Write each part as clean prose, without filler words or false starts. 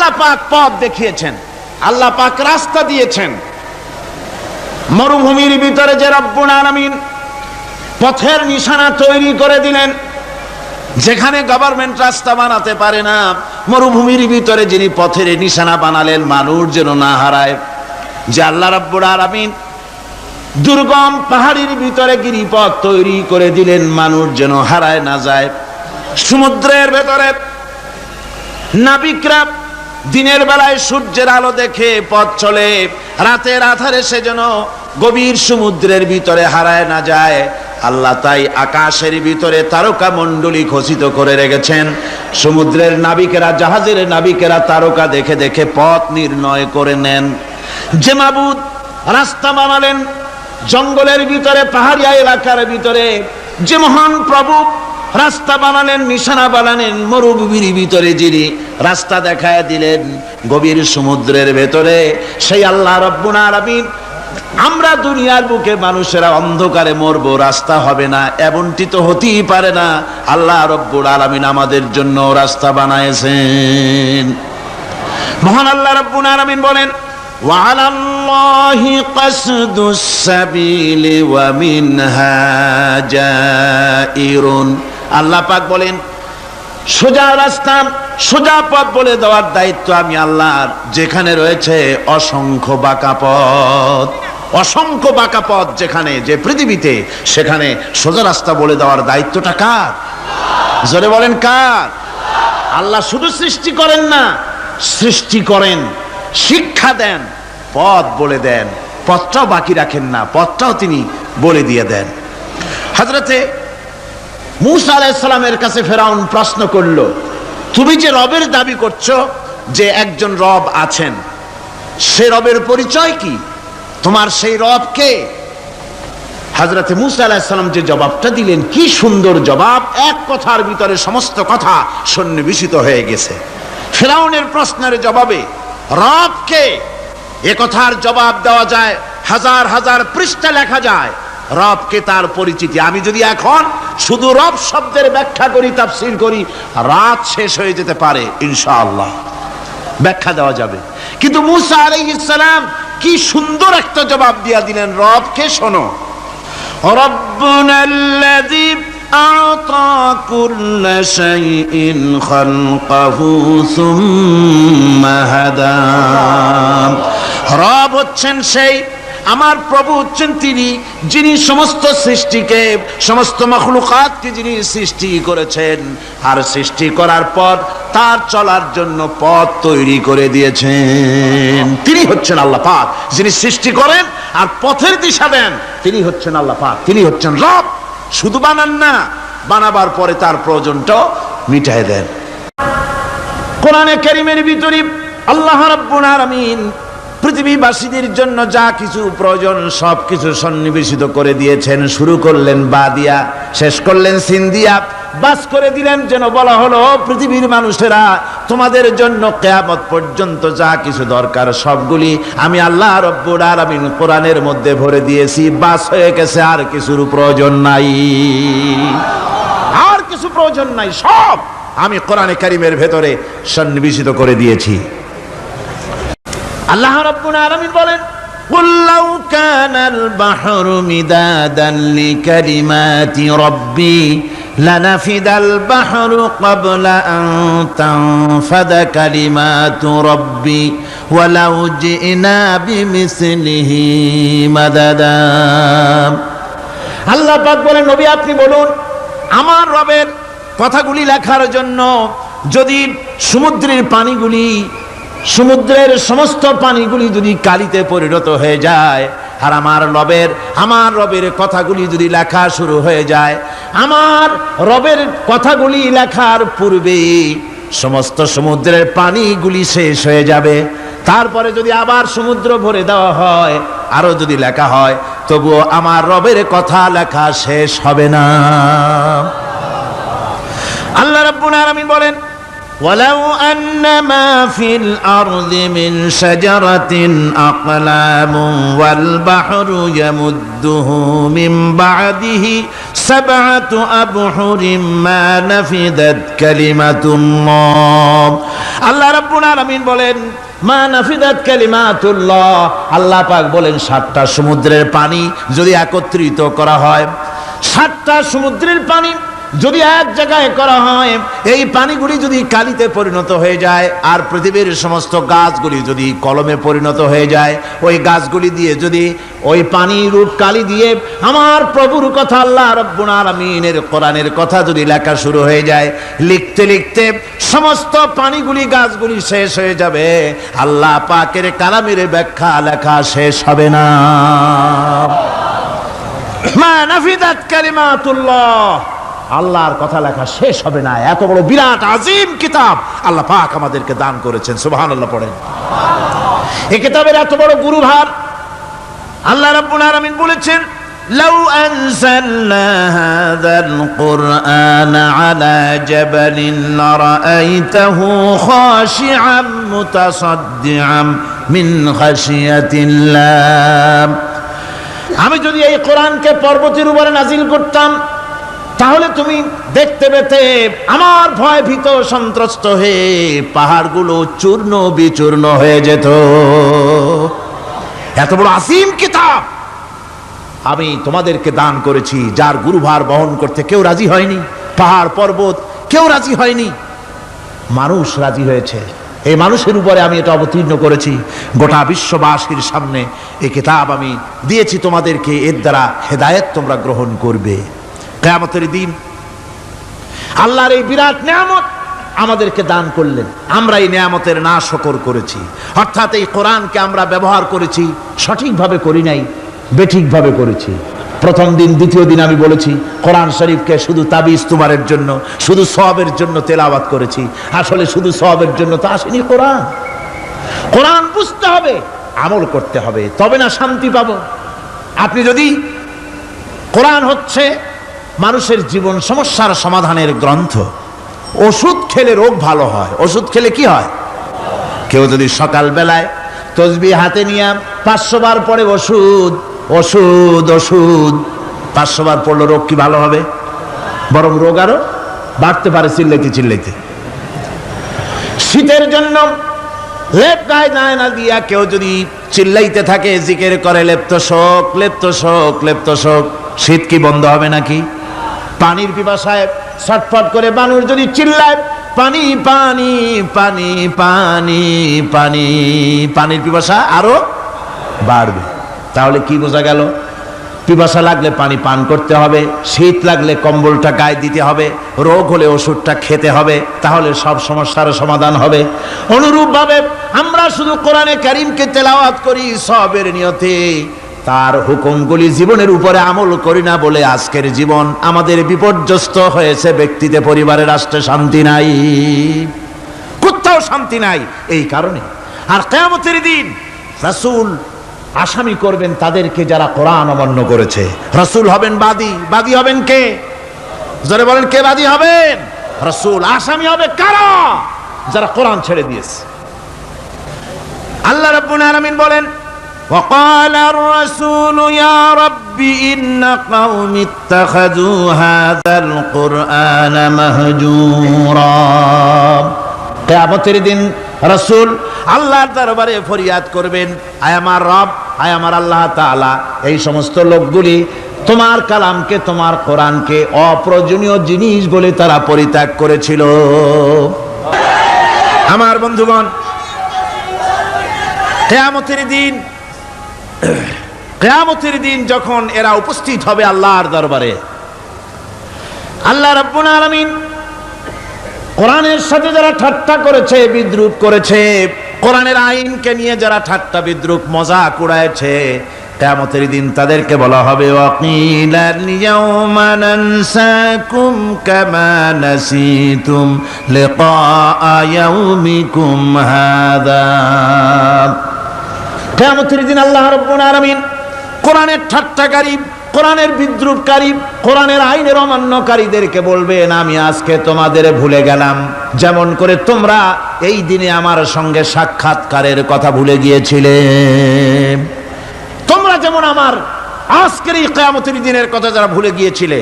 আল্লাহ পাক পথ দেখিয়েছেন, আল্লাহ পাক রাস্তা দিয়েছেন। মরুভূমির ভিতরে যে রব্বুল আলামিন পথের নিশানা তৈরি করে দিলেন, যেখানে গভর্নমেন্ট রাস্তা বানাতে পারে না, মরুভূমির ভিতরে যিনি পথের নিশানা বানালেন মানুষ যেন না হারায়, যে আল্লাহ রাব্বুল আলামিন দুর্গম পাহাড়ির ভিতরে গিরিপথ তৈরি করে দিলেন মানুষ যেন হারায় না যায়। সমুদ্রের ভেতরে নাবিকরা দিনের বেলায় সূর্যের আলো দেখে পথ চলে, রাতের আধারে সে যেন গভীর সমুদ্রের ভিতরে হারায় না যায়। আল্লাহ তাই আকাশের ভিতরে তারকা মণ্ডলী খচিত করে রেখেছেন। সমুদ্রের নাবিকেরা, জাহাজের নাবিকেরা তারকা দেখে দেখে পথ নির্ণয় করে নেন। যে মাবুদ রাস্তা বানালেন জঙ্গলের ভিতরে, পাহাড়িয়া এলাকার ভিতরে, যে মহান প্রভু রাস্তা বানালেন, নিশানা বানালেন মরুভূমির ভিতরে, যিনি রাস্তা দেখায় দিলেন গভীর সমুদ্রের ভেতরে, সেই আল্লাহ রব্বুল আলামিন আমরা দুনিয়ার বুকে মানুষেরা অন্ধকারে মরবো, রাস্তা হবে না, এমনটি তো হতেই পারে না। আল্লাহ রব্বুল আলামিন আমাদের জন্য রাস্তা বানাইছেন। মহান আল্লাহ রব্বুল আলামিন বলেন, وعلى الله قصد السبيل ومنها جائر। আল্লাহ পাক বলেন সোজা রাস্তা, সোজা পথ বলে দেওয়ার দায়িত্ব আমি আল্লাহর। যেখানে রয়েছে অসংখ্য বাঁকা পথ, অসংখ্য বাঁকা পথ যেখানে, যে পৃথিবীতে, সেখানে সোজা রাস্তা বলে দেওয়ার দায়িত্বটা কার? জোরে বলেন কার? আল্লাহ শুধু সৃষ্টি করেন না, সৃষ্টি করেন, শিক্ষা দেন, পথ বলে দেন, পথটাও বাকি রাখেন না, পথটাও তিনি বলে দিয়ে দেন। হযরতে মূসা আলাইহিস সালামের কাছে ফেরাউন প্রশ্ন করলো, তুমি যে রবের দাবি করছো, যে একজন রব আছেন, সে রবের পরিচয় কি? তোমার সেই রব কে? হযরতে মূসা আলাইহিস সালাম যে জবাবটা দিলেন, কি সুন্দর জবাব! এক কথার ভিতরে সমস্ত কথা সন্নিবেশিত হয়ে গেছে। ফেরাউনের প্রশ্নের জবাবে রব কে, এ কথার জবাব দেওয়া যায়, হাজার হাজার পৃষ্ঠা লেখা যায়। রবকে, তার পরিচিতি। আমি যদি এখন শুধু রব শব্দের ব্যাখ্যা করি, তাফসীর করি, রাত শেষ হয়ে যেতে পারে, ইনশাআল্লাহ ব্যাখ্যা দেওয়া যাবে। কিন্তু মূসা আলাইহিস সালাম কি সুন্দর একটা জবাব দিয়া দিলেন রবকে। শোনো, রব্বুনাল্লাযী আ'তা কুল্লা শাইইন খালকাহু সুম্মা হাদা। রব হচ্ছেন সেই, আমার প্রভু হচ্ছেন তিনি, যিনি সমস্ত সৃষ্টিকে, সমস্ত মাখলুকাতকে যিনি সৃষ্টি করেছেন, আর সৃষ্টি করার পর তার চলার জন্য পথ তৈরি করে দিয়েছেন। তিনি হচ্ছেন আল্লাহ পাক, যিনি সৃষ্টি করেন আর পথের দিশা দেন। তিনি হচ্ছেন আল্লাহ পাক, তিনি হচ্ছেন রব। শুধু বানান না, বানাবার পরে তার প্রয়োজনটাও মিটায় দেন। কোরআনে কারীমের ভিতরে আল্লাহ রাব্বুল আলামিন পৃথিবীবাসীদের জন্য যা কিছু প্রয়োজন সবকিছু সন্নিবেশিত করে দিয়েছেন। শুরু করলেন বা দিয়া, শেষ করলেন সিন দিয়া, বাস করে দিলেন যেন বলা হলো, পৃথিবীর মানুষেরা তোমাদের জন্য কিয়ামত পর্যন্ত যা কিছু দরকার সবগুলি আমি আল্লাহ রাব্বুল আলামিন কোরআনের মধ্যে ভরে দিয়েছি। বাস হয়ে গেছে, আর কিছুর প্রয়োজন নাই, আর কিছু প্রয়োজন নাই, সব আমি কোরআনে কারীমের ভেতরে সন্নিবেশিত করে দিয়েছি। আল্লাহ রাব্বুল আলামিন বলেন, কুল লাউ কানাল বাহরু মিদাদান লিকালিমাতি রাব্বি লানাফিদাল বাহরু ক্বাবলা আন তানফাদা কালিমাতু রাব্বি ওয়ালাউ জিনা বিমিসলিহি মাদাদা। আল্লাহ পাক বলেন, নবী আপনি বলুন, আমার রবের কথাগুলি লেখার জন্য যদি সমুদ্রের পানিগুলি, সমুদ্রের সমস্ত পানিগুলি যদি কালিতে পরিণত হয়ে যায়, আর আমার রবের কথাগুলি যদি লেখা শুরু হয়ে যায়, আমার রবের কথাগুলি লেখার পূর্বে সমস্ত সমুদ্রের পানিগুলি শেষ হয়ে যাবে। তারপরে যদি আবার সমুদ্র ভরে দেওয়া হয়, আরো যদি লেখা হয়, তবুও আমার রবের কথা লেখা শেষ হবে না। আল্লাহ রাব্বুল আলামিন বলেন, ولو أن ما في الأرض من شجرة أقلام والبحر يمده من بعده 7 أبحر ما نفدت كلمة الله আল্লাহ রাব্বুল আলামিন বলেন মা নাফিদাত কালিমাতুল্লাহ আল্লাহ পাক বলেন 7টা সমুদ্রের পানি যদি একত্রিত করা হয় 7টা সমুদ্রের পানি যদি এক জায়গায় করা হয় এই পানিগুলি যদি কালিতে পরিণত হয়ে যায় আর পৃথিবীর সমস্ত গাছগুলি যদি কলমে পরিণত হয়ে যায় ওই গাছগুলি দিয়ে যদি ওই পানি রূপ কালি দিয়ে আমার প্রভুর কথা আল্লাহ রাব্বুল আলামিনের কোরআনের কথা যদি লেখা শুরু হয়ে যায় লিখতে লিখতে সমস্ত পানিগুলি গাছগুলি শেষ হয়ে যাবে আল্লাহ পাকের কালামের ব্যাখ্যা লেখা শেষ হবে না মা নাফিদাত কালিমাতুল্লাহ আল্লাহর কথা লেখা শেষ হবে না এত বড় বিরাট আজিম কিতাব আল্লাহ পাক আমাদেরকে দান করেছেন সুবহানাল্লাহ পড়েন এই কিতাবের এত বড় গুরুভার আল্লাহ রাব্বুল আলামিন বলেছেন লাউ আনজালনা হাযাল কুরআন আলা জাবালিন লারাআইতাহু খাশিআম মুতাসাদ্দিআম মিন খাশিয়াতিল্লাহ আমি যদি এই কোরআনকে পর্বতের উপরে নাজিল করতাম তাহলে তুমি দেখতে পেতে আমার ভয় ভীত সন্ত্রস্ত হয়ে পাহাড়গুলো চূর্ণ বিচূর্ণ হয়ে যেত এত বড় আসিম কিতাব আমি তোমাদেরকে দান করেছি যার গুরুভার বহন করতে কেউ রাজি হয়নি পাহাড় পর্বত কেউ রাজি হয়নি মানুষ রাজি হয়েছে এই মানুষের উপরে আমি এটা অবতীর্ণ করেছি গোটা বিশ্ববাসীর সামনে এই কিতাব আমি দিয়েছি তোমাদেরকে এর দ্বারা হেদায়েত তোমরা গ্রহণ করবে কিয়ামতের দিন আল্লাহর এই বিরাট নিয়ামত আমাদেরকে দান করলেন আমরা এই নিয়ামতের নাশকর করেছি অর্থাৎ এই কোরআনকে আমরা ব্যবহার করেছি সঠিকভাবে করি নাই বেঠিকভাবে করেছি প্রথম দিন দ্বিতীয় দিন আমি বলেছি কোরআন শরীফকে শুধু তাবিজ তুমারের জন্য শুধু সওয়াবের জন্য তেলাওয়াত করেছি আসলে শুধু সওয়াবের জন্য তো আসেনি কোরআন কোরআন বুঝতে হবে আমল করতে হবে তবে না শান্তি পাবো আপনি যদি কোরআন হচ্ছে মানুষের জীবন সমস্যার সমাধানের গ্রন্থ ওষুধ খেলে রোগ ভালো হয় ওষুধ খেলে কি হয় কেউ যদি সকাল বেলায় তসবিহ হাতে নিয়ে 500 বার পড়ে ওষুধ ওষুধ ওষুধ 500 বার পড়লে রোগ কি ভালো হবে বরং রোগ আরো বাড়তে পারে চিল্লাইতে চিল্লাইতে শীতের জন্য লেপ গায়ে যায় না দিয়া কেউ যদি চিল্লাইতে থাকে জিকির করে লেপ্ত শোক লেপ্ত শোক লেপ্ত শোক শীত কি বন্ধ হবে নাকি পানির পিপাসায় ছটফট করে মানুষ যদি চিল্লায় পানি পানি পানি পানি পানি পানির পিপাসা আরো বাড়বে তাহলে কি বোঝা গেল পিপাসা লাগলে পানি পান করতে হবে শীত লাগলে কম্বলটা গায়ে দিতে হবে রোগ হলে ওষুধটা খেতে হবে তাহলে সব সমস্যার সমাধান হবে অনুরূপভাবে আমরা শুধু কোরআনে কারীমকে তেলাওয়াত করি সওয়াবের নিয়তে তার হুকুমগুলি জীবনের উপরে আমল করি না বলে আজকের জীবন আমাদের বিপর্যস্ত হয়েছে ব্যক্তিতে পরিবারে রাষ্ট্রে শান্তি নাই কোথাও শান্তি নাই এই কারণে আর কিয়ামতের দিন রাসূল আসামি করবেন তাদেরকে যারা কোরআন অমান্য করেছে রাসূল হবেন বাদী বাদী হবেন কে যারা বলেন কে বাদী হবেন রাসূল আসামি হবে কারা যারা কোরআন ছেড়ে দিয়েছে আল্লাহ রাব্বুল আলামিন বলেন وقال الرسول يا رب إن قوم اتخذوا هذا القرآن مهجورا কিয়ামতের দিন রাসূল আল্লাহর দরবারে ফরিয়াদ করবেন আয় আমার রব আয় আমার আল্লাহ তাআলা এই সমস্ত লোকগুলি তোমার কালামকে তোমার কোরআনকে অপ্রয়োজনীয় জিনিস বলে তারা পরিত্যাগ করেছিল আমার বন্ধুগণ কিয়ামতের দিন যখন এরা উপস্থিত হবে আল্লাহর দরবারে আল্লাহ রাব্বুল আলামিন কোরআনের সাথে যারা ঠাট্টা করেছে বিদ্রুপ করেছে কোরআনের আইনকে নিয়ে যারা ঠাট্টা বিদ্রুপ মজাক উড়ায়ছে কিয়ামতের দিন তাদেরকে বলা হবে ওয়াকিলাল ইয়াউমা নানসাকুম কামা নাসিতুম লিকা ইয়াউমিকুম হাযা কিয়ামতের দিন আল্লাহ রাব্বুল আলামিন কোরআনের ঠাট্টাকারী কোরআনের বিদ্রুপকারী, কোরআনের আইনের অমান্যকারীদেরকে বলবেন আমি আজকে তোমাদের ভুলে গেলাম, যেমন করে তোমরা এই দিনে আমার সঙ্গে সাক্ষাৎকারের কথা ভুলে গিয়েছিলে। তোমরা যেমন আমার আজকের এই কিয়ামতের দিনের কথা যারা ভুলে গিয়েছিলে,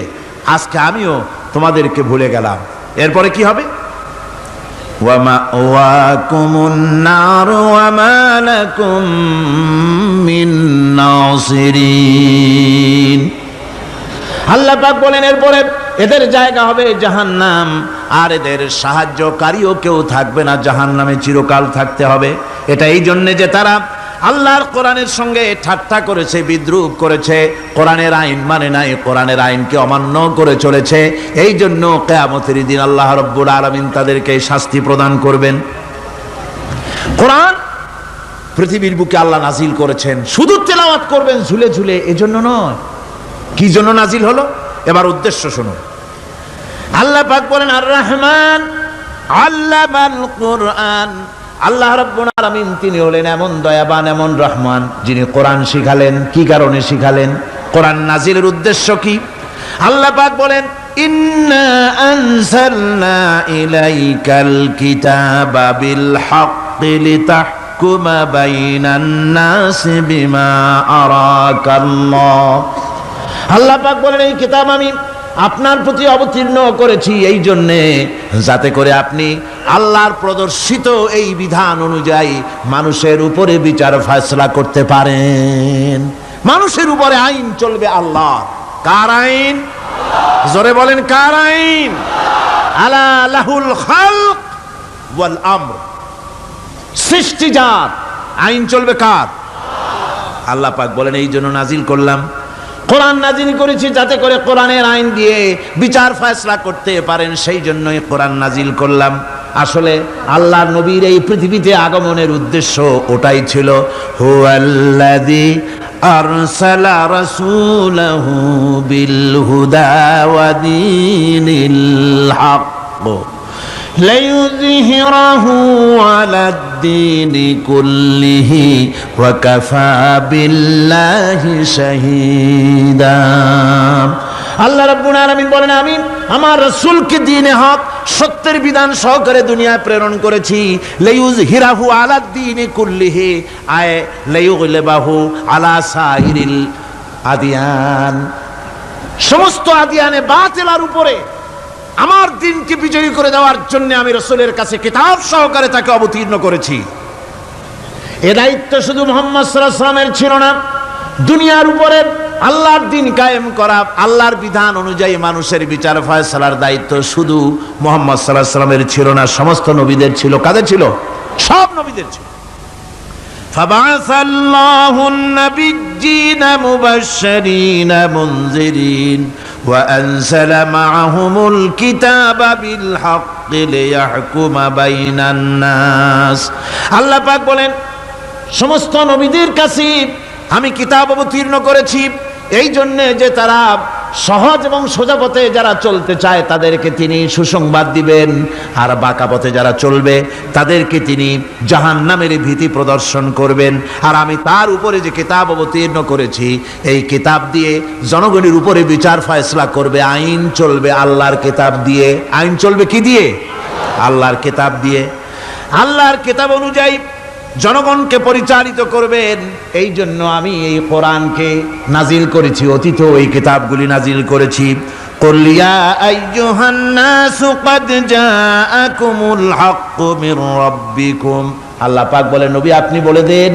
আজকে আমিও তোমাদেরকে ভুলে গেলাম। এরপরে কি হবে? ওয়ামাওয়াকুমুন নার ওয়া মা লাকুম মিন নাসিরিন। আল্লাহ পাক বলেন এরপরে এদের জায়গা হবে জাহান্নাম, আর এদের সাহায্যকারীও কেউ থাকবে না, জাহান্নামে চিরকাল থাকতে হবে। এটা এই জন্য যে তারা আল্লাহর কোরআনের সঙ্গে ঠাট্টা করেছে, বিদ্রুপ করেছে, কোরআনের আইন মানে নাই, কোরআনের আইনকে অমান্য করে চলেছে। এই জন্য কিয়ামতের দিন আল্লাহ রাব্বুল আলামিন তাদেরকে শাস্তি প্রদান করবেন। কোরআন পৃথিবীর বুকে আল্লাহ নাজিল করেছেন, শুধু তেলাওয়াত করবেন ঝুলে ঝুলে, এজন্য নয়। কি জন্য নাজিল হলো? এবার উদ্দেশ্য শুনুন। আল্লাহ পাক বলেন আর রহমান আল্লামাল কোরআন। আল্লাহ রাব্বুল আলামিন তিনি হলেন এমন দয়াবান, এমন রহমান, যিনি কোরআন শিখালেন। কি কারণে শিখালেন? কোরআন নাজিলের উদ্দেশ্য কি? আল্লাহ পাক বলেন ইন্না আনজালনা ইলাইকাল কিতাবা বিল হাক্কি লিতাহকুমা বাইনান নাসি বিমা আরাকাল্লাহ। আল্লাহ পাক বলেন এই কিতাব আমি আপনার প্রতি অবতীর্ণ করেছি এই জন্যে যাতে করে আপনি আল্লাহর প্রদর্শিত এই বিধান অনুযায়ী মানুষের উপরে বিচার ফয়সালা করতে পারেন। মানুষের উপরে আইন চলবে আল্লাহ। কার আইন? জোরে বলেন কার আইন? আলা লাহুল খালক ওয়াল আমর। সৃষ্টিজাত আইন চলবে কার? আল্লাহ পাক বলেন এই জন্য নাজিল করলাম, কোরআন নাজিল করেছি যাতে করে কোরআনের আইন দিয়ে বিচার ফয়সালা করতে পারেন, সেই জন্যই কোরআন নাজিল করলাম। আসলে আল্লাহর নবীর এই পৃথিবীতে আগমনের উদ্দেশ্য ওটাই ছিল। হুয়াল্লাযী আরসালা রাসূলাহু বিল হুদা ওয়া দীনিল হক লিইয়ুযহিরাহু আলাদ-দীনি কুল্লিহি ওয়া কাফা বিল্লাহি শাহীদা। আল্লাহ রাব্বুল আলামিন বলেন আমি আমার রাসূলকে দ্বীনে হক, সত্যের বিধান সহকারে দুনিয়ায় প্রেরণ করেছি। লিইয়ুযহিরাহু আলাদ-দীনি কুল্লিহি আয় লিইয়ুগলিবাহু আলা সাইরিল আদিয়ান। সমস্ত আদিয়ানে বাতিলের উপরে আমার দিনকে বিজয়ী করে দেওয়ার জন্য আমি রাসূলের কাছে কিতাব সহকারে তাকে অবতীর্ণ করেছি। এ দায়িত্ব শুধু মুহাম্মদ সাল্লাল্লাহু আলাইহি ওয়াসাল্লামের ছিল না, দুনিয়ার উপরে আল্লাহর দিন কায়েম করা, আল্লাহর বিধান অনুযায়ী মানুষের বিচার ফয়সালার দায়িত্ব শুধু মুহাম্মদ সাল্লাল্লাহু আলাইহি ওয়াসাল্লামের ছিল না, সমস্ত নবীদের ছিল। কাদের ছিল? সব নবীদের ছিল। ফাবাআসাল্লাহু আন-নাবিয়্যিনা মুবাশশিরিনা মুনযিরিন ওয়া আনজালা মা'আহুমুল কিতাবা বিল হাক্কি লিয়াহকুমা বাইনান নাস। আল্লাহ পাক বলেন সমস্ত নবীদের কাছে আমি কিতাব অবতীর্ণ করেছি এই জন্য যে তারা সহজ এবং সোজা পথে যারা চলতে চায় তাদেরকে তিনি সুসংবাদ দিবেন, আর বাঁকা পথে যারা চলবে তাদেরকে তিনি জাহান্নামের ভীতি প্রদর্শন করবেন। আর আমি তার উপরে যে কিতাব অবতীর্ণ করেছি এই কিতাব দিয়ে জনগণের উপরে বিচার ফয়সালা করবে, আইন চলবে আল্লাহর কিতাব দিয়ে। আইন চলবে কি দিয়ে? আল্লাহর কিতাব দিয়ে। আল্লাহর কিতাব অনুযায়ী জনগণকে পরিচালিত করবেন। এই জন্য আমি এই কোরআনকে নাজিল করেছি, অতীত এই কিতাবগুলি নাজিল করেছি। কুল ইয়া আইয়ুহান নাসু ক্বাদ জাআকুমুল হাক্কু মির রাব্বিকুম। আল্লাহ পাক বলেন নবী আপনি বলে দেন,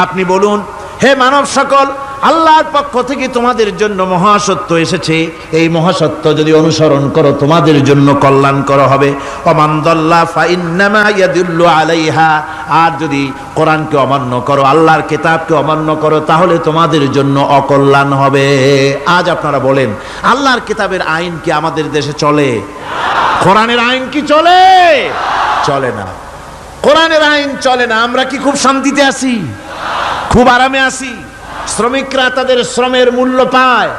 আপনি বলুন হে মানব সকল, আল্লাহর পক্ষ থেকে তোমাদের জন্য মহাসত্য এসেছে, এই মহাসত্য যদি অনুসরণ করো তোমাদের জন্য কল্যাণকর হবে। ওমান দাল্লা ফাইন্নামা ইয়াদুল্লু আলাইহা। আর যদি কোরআনকে অমান্য করো, আল্লাহর কিতাবকে অমান্য করো, তাহলে তোমাদের জন্য অকল্যাণ হবে। আজ আপনারা বলেন আল্লাহর কিতাবের আইন কি আমাদের দেশে চলে? কোরআনের আইন কি চলে? চলে না। কোরআনের আইন চলে না। আমরা কি খুব শান্তিতে আছি? খুব আরামে আছি? শ্রমিকরা তাদের শ্রমের মূল্য পায়,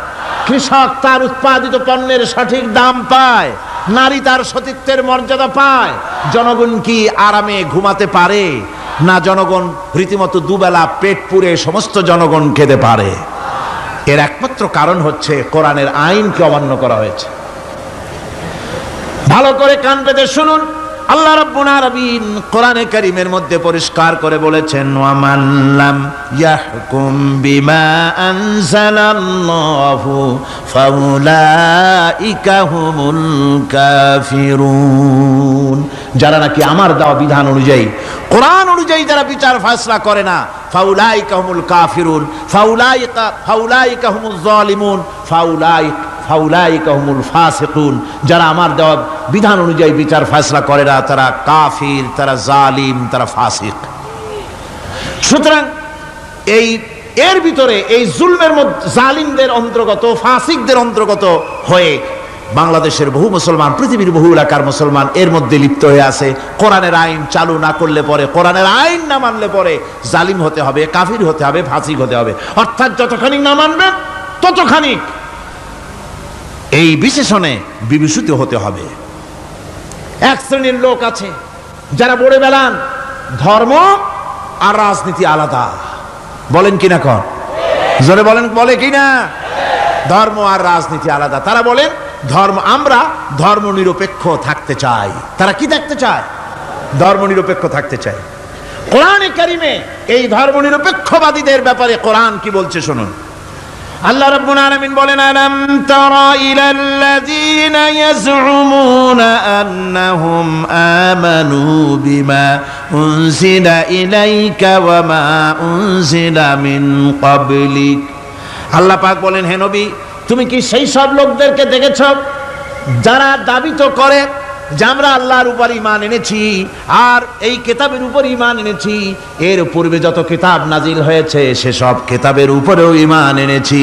কৃষক তার উৎপাদিত পণ্যের সঠিক দাম পায়, নারী তার সতীত্বের মর্যাদা পায়। জনগণ কি আরামে ঘুমাতে পারে? না, জনগণ রীতিমতো দুবেলা পেট পুরে সমস্ত জনগণ খেতে পারে। এর একমাত্র কারণ হচ্ছে কোরআনের আইনকে অমান্য করা হয়েছে। ভালো করে কান পেতে শুনুন, আল্লাহ রাব্বুল আলামিন কোরআনে কারীমের মধ্যে পরিষ্কার করে বলেছেন, ওয়া মান লাম ইয়াহকুম বিমা আনজালাল্লাহু ফাউলাইকা হুমুল কাফিরুন। যারা নাকি আমার দেওয়া বিধান অনুযায়ী, কোরআন অনুযায়ী যারা বিচার ফয়সালা করে না, ফাউলাইকা হুমুল কাফিরুন, ফাউলাইকা হুমুজ জালিমুন, ফাউলাইকা হুমুল ফাসিকুন। যারা আমার দেওয়া বিধান অনুযায়ী বিচার ফয়সালা করে না, তারা কাফির, তারা জালিম, তারা ফাসিক। সুতরাং এর ভিতরে এই জুলমের মধ্যে জালিমদের অন্তর্গত, ফাসিকদের অন্তর্গত হয়ে বাংলাদেশের বহু মুসলমান, পৃথিবীর বহু এলাকার মুসলমান এর মধ্যে লিপ্ত হয়ে আছে। কোরআনের আইন চালু না করলে পরে, কোরআনের আইন না মানলে পরে জালিম হতে হবে, কাফির হতে হবে, ফাসিক হতে হবে। অর্থাৎ যতখানি না মানবেন ততখানি এই বিশেষণে বিভূষিত হতে হবে। এক শ্রেণীর লোক আছে যারা বলে বেড়ান ধর্ম আর রাজনীতি আলাদা। বলেন কিনা, কন জোরে বলেন, বলে কিনা? ধর্ম আর রাজনীতি আলাদা। তারা বলেন আমরা ধর্ম নিরপেক্ষ থাকতে চাই। তারা কি থাকতে চায়? ধর্ম নিরপেক্ষ থাকতে চায়। কোরআনে কারিমে এই ধর্ম নিরপেক্ষবাদীদের ব্যাপারে কোরআন কি বলছে শুনুন। আল্লাহ রাব্বুল আলামিন বলেন, আলাম তারা ইলাল্লাযীনা ইয়াজউমুনা আন্নাহুম আমানু বিমা উনজিলা ইলাইকা ওয়া মা উনজিলা মিন ক্বাবলিক। আল্লাহ পাক বলেন, হে নবী, তুমি কি সেই সব লোকদেরকে দেখেছ যারা দাবি তো করে যে আমরা আল্লাহর উপর ঈমান এনেছি আর এই কিতাবের উপর ঈমান এনেছি, এর পূর্বে যত কিতাব নাজিল হয়েছে সেসব কিতাবের উপরেও ঈমান এনেছি।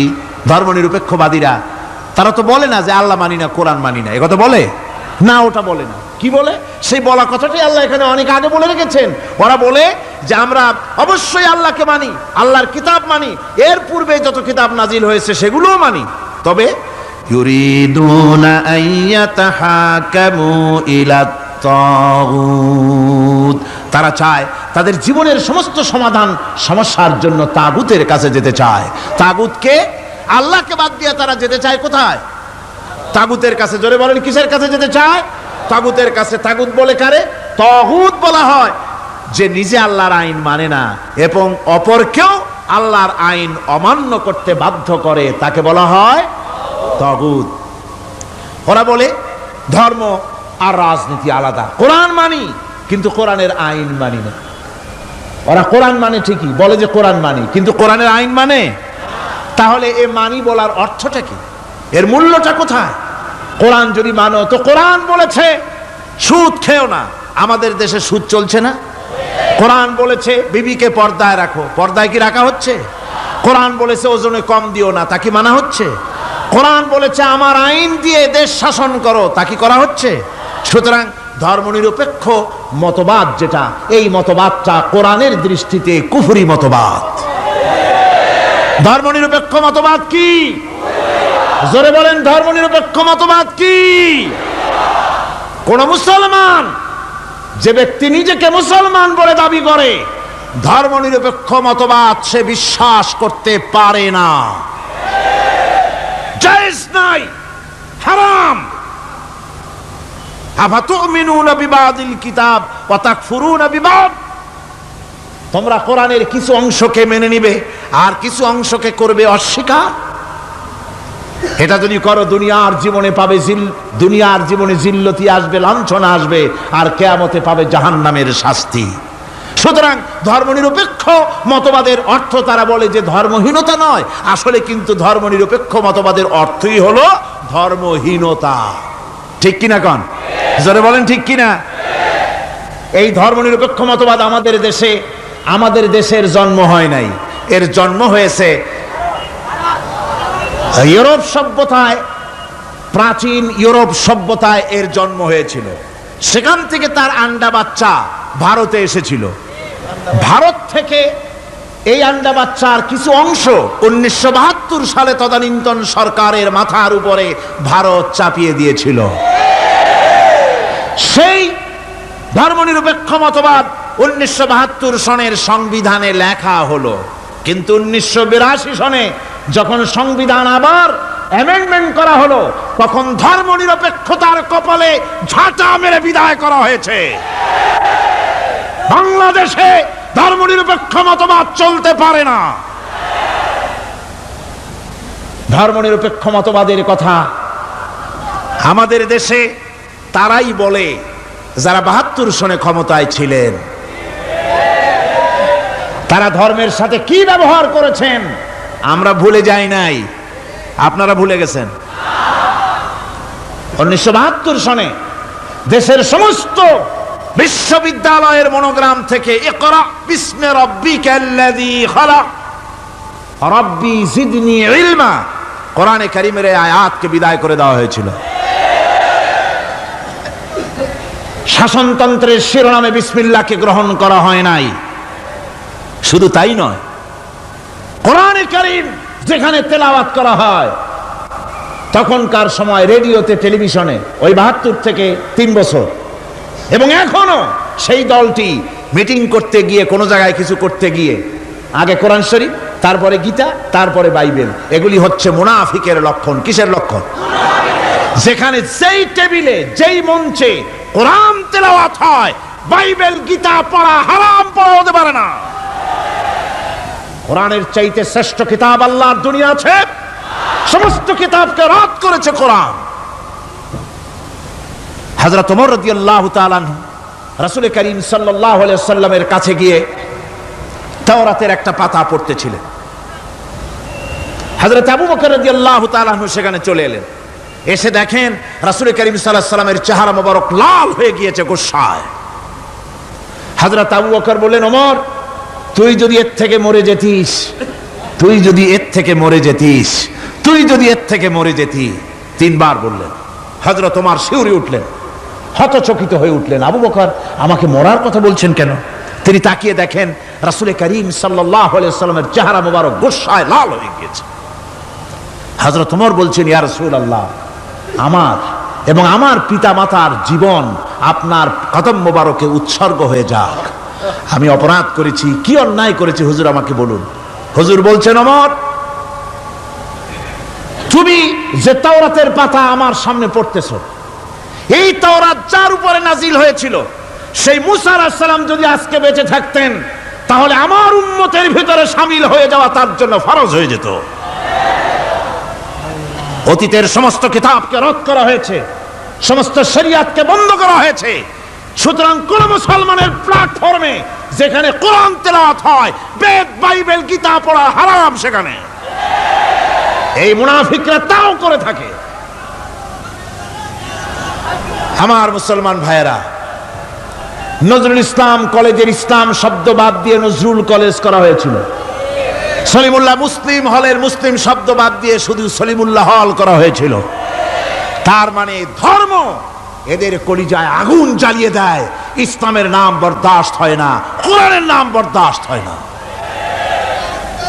ধর্মনিরপেক্ষবাদীরা তারা তো বলে না যে আল্লাহ মানি না, কোরআন মানি না, একথা বলে না, ওটা বলে না। কি বলে? সেই বলা কথাটাই আল্লাহ এখানে অনেক আগে বলে রেখেছেন। ওরা বলে যে আমরা অবশ্যই আল্লাহকে মানি, আল্লাহর কিতাব মানি, এর পূর্বে যত কিতাব নাজিল হয়েছে সেগুলোও মানি, তবে ইউরিদুনা আইয়াতাহাকামু ইলাত তাগুত, তারা চায় তাদের জীবনের সমস্ত সমাধান সমস্যার জন্য তাগুতের কাছে যেতে চায়। তাগুতকে, আল্লাহকে বাদ দিয়ে তারা যেতে চায় কোথায়? তাগুতের কাছে। জোরে বলেন, কিসের কাছে যেতে চায়? তাগুতের কাছে। তাগুত বলে কারে? তাগুত বলা হয় যে নিজে আল্লাহর আইন মানে না এবং অপরকেও আল্লাহর আইন অমান্য করতে বাধ্য করে, তাকে বলা হয় তাগুত। ওরা বলে ধর্ম আর রাজনীতি আলাদা। কোরআন মানি কিন্তু কোরআনের আইন মানি না। ওরা কোরআন মানে ঠিকই, বলে যে কোরআন মানি, কিন্তু কোরআনের আইন মানে। তাহলে এ মানি বলার অর্থটা কি? এর মূল্যটা কোথায়? কোরআন যদি মানো তো কোরআন বলেছে সুদ খেও না। আমাদের দেশে সুদ চলছে না? কোরআন বলেছে বিবিকে পর্দায় রাখো, পর্দায় কি রাখা হচ্ছে? কোরআন বলেছে ওজনে কম দিও না, তা কি মানা হচ্ছে? কোরআন বলেছে আমার আইন দিয়ে দেশ শাসন করো, তা কি করা হচ্ছে? সুতরাং ধর্মনিরপেক্ষ মতবাদ যেটা, এই মতবাদটা কোরআনের দৃষ্টিতে কুফরি মতবাদ। ধর্মনিরপেক্ষ মতবাদ কি? জোরে বলেন, ধর্মনিরপেক্ষ মতবাদ কি? কোন মুসলমান, যে ব্যক্তি নিজেকে মুসলমান বলে দাবি করে, ধর্মনিরপেক্ষ মতবাদ সে বিশ্বাস করতে পারে না। জায়েজ নাই, হারাম। আফাতুমিনুনা বিবাদিল কিতাব ওয়া তাকফুরুনা বিবাদ। তোমরা কোরআনের কিছু অংশকে মেনে নিবে আর কিছু অংশকে করবে অস্বীকার। এটা যদি করো দুনিয়ার জীবনে পাবে দুনিয়ার জীবনে জিল্লতি আসবে, লাঞ্ছনা আসবে, আর কিয়ামতে পাবে জাহান্নামের শাস্তি। সুতরাং ধর্মনিরপেক্ষ মতবাদের অর্থ তারা বলে যে ধর্মহীনতা নয়, আসলে কিন্তু ধর্মনিরপেক্ষ মতবাদের অর্থই হলো ধর্মহীনতা। ঠিক কিনা কন? জোরে বলেন ঠিক কিনা? এই ধর্মনিরপেক্ষ মতবাদ আমাদের দেশের জন্ম হয় নাই, এর জন্ম হয়েছে ইউরোপ সভ্যতায়। প্রাচীন ইউরোপ সভ্যতায় এর জন্ম হয়েছিল। সেখান থেকে তার আন্ডা বাচ্চা ভারতে এসেছিল। ভারত থেকে এই আন্ডা বাচ্চার কিছু অংশ 1972 সালে তদানীন্তন সরকারের মাথার উপরে ভারত চাপিয়ে দিয়েছিল। সেই ধর্মনিরপেক্ষ মতবাদ 1972 সনের সংবিধানে লেখা হলো, কিন্তু 1982 সনে যখন সংবিধান আবার অ্যামেন্ডমেন্ট করা হলো, তখন ধর্মনিরপেক্ষতার কপালে ঝাঁটা মেরে বিদায় করা হয়েছে। বাংলাদেশে ধর্মনিরপেক্ষ মতবাদ চলতে পারে না। ধর্মনিরপেক্ষ মতবাদের কথা আমাদের দেশে তারাই বলে যারা ৭২ সনে ক্ষমতায় ছিলেন। তারা ধর্মের সাথে কি ব্যবহার করেছেন আমরা ভুলে যাই নাই, আপনারা ভুলে গেছেন। ১৯৭২ সনে দেশের সমস্ত বিশ্ববিদ্যালয়ের মনোগ্রাম থেকে ইকরা বিসমি রাব্বিকাল্লাযী খালাক রাব্বি জিদনি ইলমা, কোরআনে কারীমের এই আয়াতকে বিদায় করে দেওয়া হয়েছিল। শাসনতন্ত্রের শিরোনামে বিসমিল্লাহকে গ্রহণ করা হয় নাই। শুধু তাই নয়, কোরআনে কারীম যেখানে তেলাওয়াত করা হয় তখনকার সময় রেডিওতে, টেলিভিশনে, ওই ৭২ থেকে ৩ বছর, এবং এখনো সেই দলটি মিটিং করতে গিয়ে, কোনো জায়গায় কিছু করতে গিয়ে আগে কোরআন শরীফ, তারপরে গীতা, তারপরে বাইবেল, এগুলি হচ্ছে মুনাফিকের লক্ষণ। কিসের লক্ষণ? যেখানে যেই টেবিলে, যেই মঞ্চে কোরআন তেলাওয়াত হয়, বাইবেল গীতা পড়া হারাম, পড়া হতে পারে না। কোরআনের চাইতে শ্রেষ্ঠ কিতাব আল্লাহর দুনিয়া আছে? সমস্ত কিতাবকে রদ করেছে কোরআন। হযরত ওমর রাদিয়াল্লাহু তাআলা আনহু রাসূল করিম সাল্লাল্লাহু আলাইহি ওয়াসাল্লামের কাছে গিয়ে তাওরাতের একটা পাতা পড়তেছিলেন। হযরত আবু বকর রাদিয়াল্লাহু তাআলা আনহু সেখানে চলে এলেন। এসে দেখেন রাসূল করিম সাল্লাল্লাহু আলাইহি ওয়াসাল্লামের চেহারা মোবারক লাল হয়ে গিয়েছে গোসায়। হযরত আবু বকর বললেন, ওমর, তুই যদি এর থেকে মরে যেতিস, তুই যদি এর থেকে মরে যেতিস, তুই যদি এর থেকে মরে যেতি, 3 বার বললেন। হযরত ওমর শিউরে উঠলেন, হতচকিত হয়ে উঠলেন। আবু বকর আমাকে মরার কথা বলছেন কেন? তিনি তাকিয়ে দেখেন রাসূল করিম সাল্লাল্লাহু আলাইহি ওয়াসাল্লামের চেহারা মোবারক গোসায় লাল হয়ে গিয়েছে। হযরত ওমর বলছেন, ইয়া রাসূলুল্লাহ, আমার এবং আমার পিতা মাতার জীবন আপনার কদম মোবারকে উৎসর্গ হয়ে যাক। আমি অপরাধ করেছি, কি অন্যায় করেছি হুজুর আমাকে বলুন। হুজুর বলছেন, ওমর, তুমি যে তাওরাতের পাতা আমার সামনে পড়তেছো, এই তাওরাত যার উপরে নাজিল হয়েছিল, সেই মুসা আলাইহিস সালাম যদি আজকে বেঁচে থাকতেন, তাহলে আমার উম্মতের ভিতরে শামিল হয়ে যাওয়া তার জন্য ফরজ হয়ে যেত। অতীতের সমস্ত কিতাবকে রদ করা হয়েছে, সমস্ত শরিয়াতকে বন্ধ করা হয়েছে। সুতরাং কোন মুসলমানের প্ল্যাটফর্মে যেখানে কোরআন তেলাওয়াত হয়, বেদ, বাইবেল, গীতা পড়া হারাম সেখানে। এই মুনাফিকরা তাও করে থাকে। আমার মুসলমান ভাইয়েরা, নজরুল ইসলাম কলেজের ইসলাম শব্দ বাদ দিয়ে নজরুল কলেজ করা হয়েছিল। সলিমুল্লাহ মুসলিম হলের মুসলিম শব্দ বাদ দিয়ে শুধু সলিমুল্লাহ হল করা হয়েছিল। তার মানে ধর্ম এদের কলিজায় আগুন জ্বালিয়ে দেয়। ইসলামের নাম বরদাস্ত হয় না, কোরআনের নাম বরদাস্ত হয় না।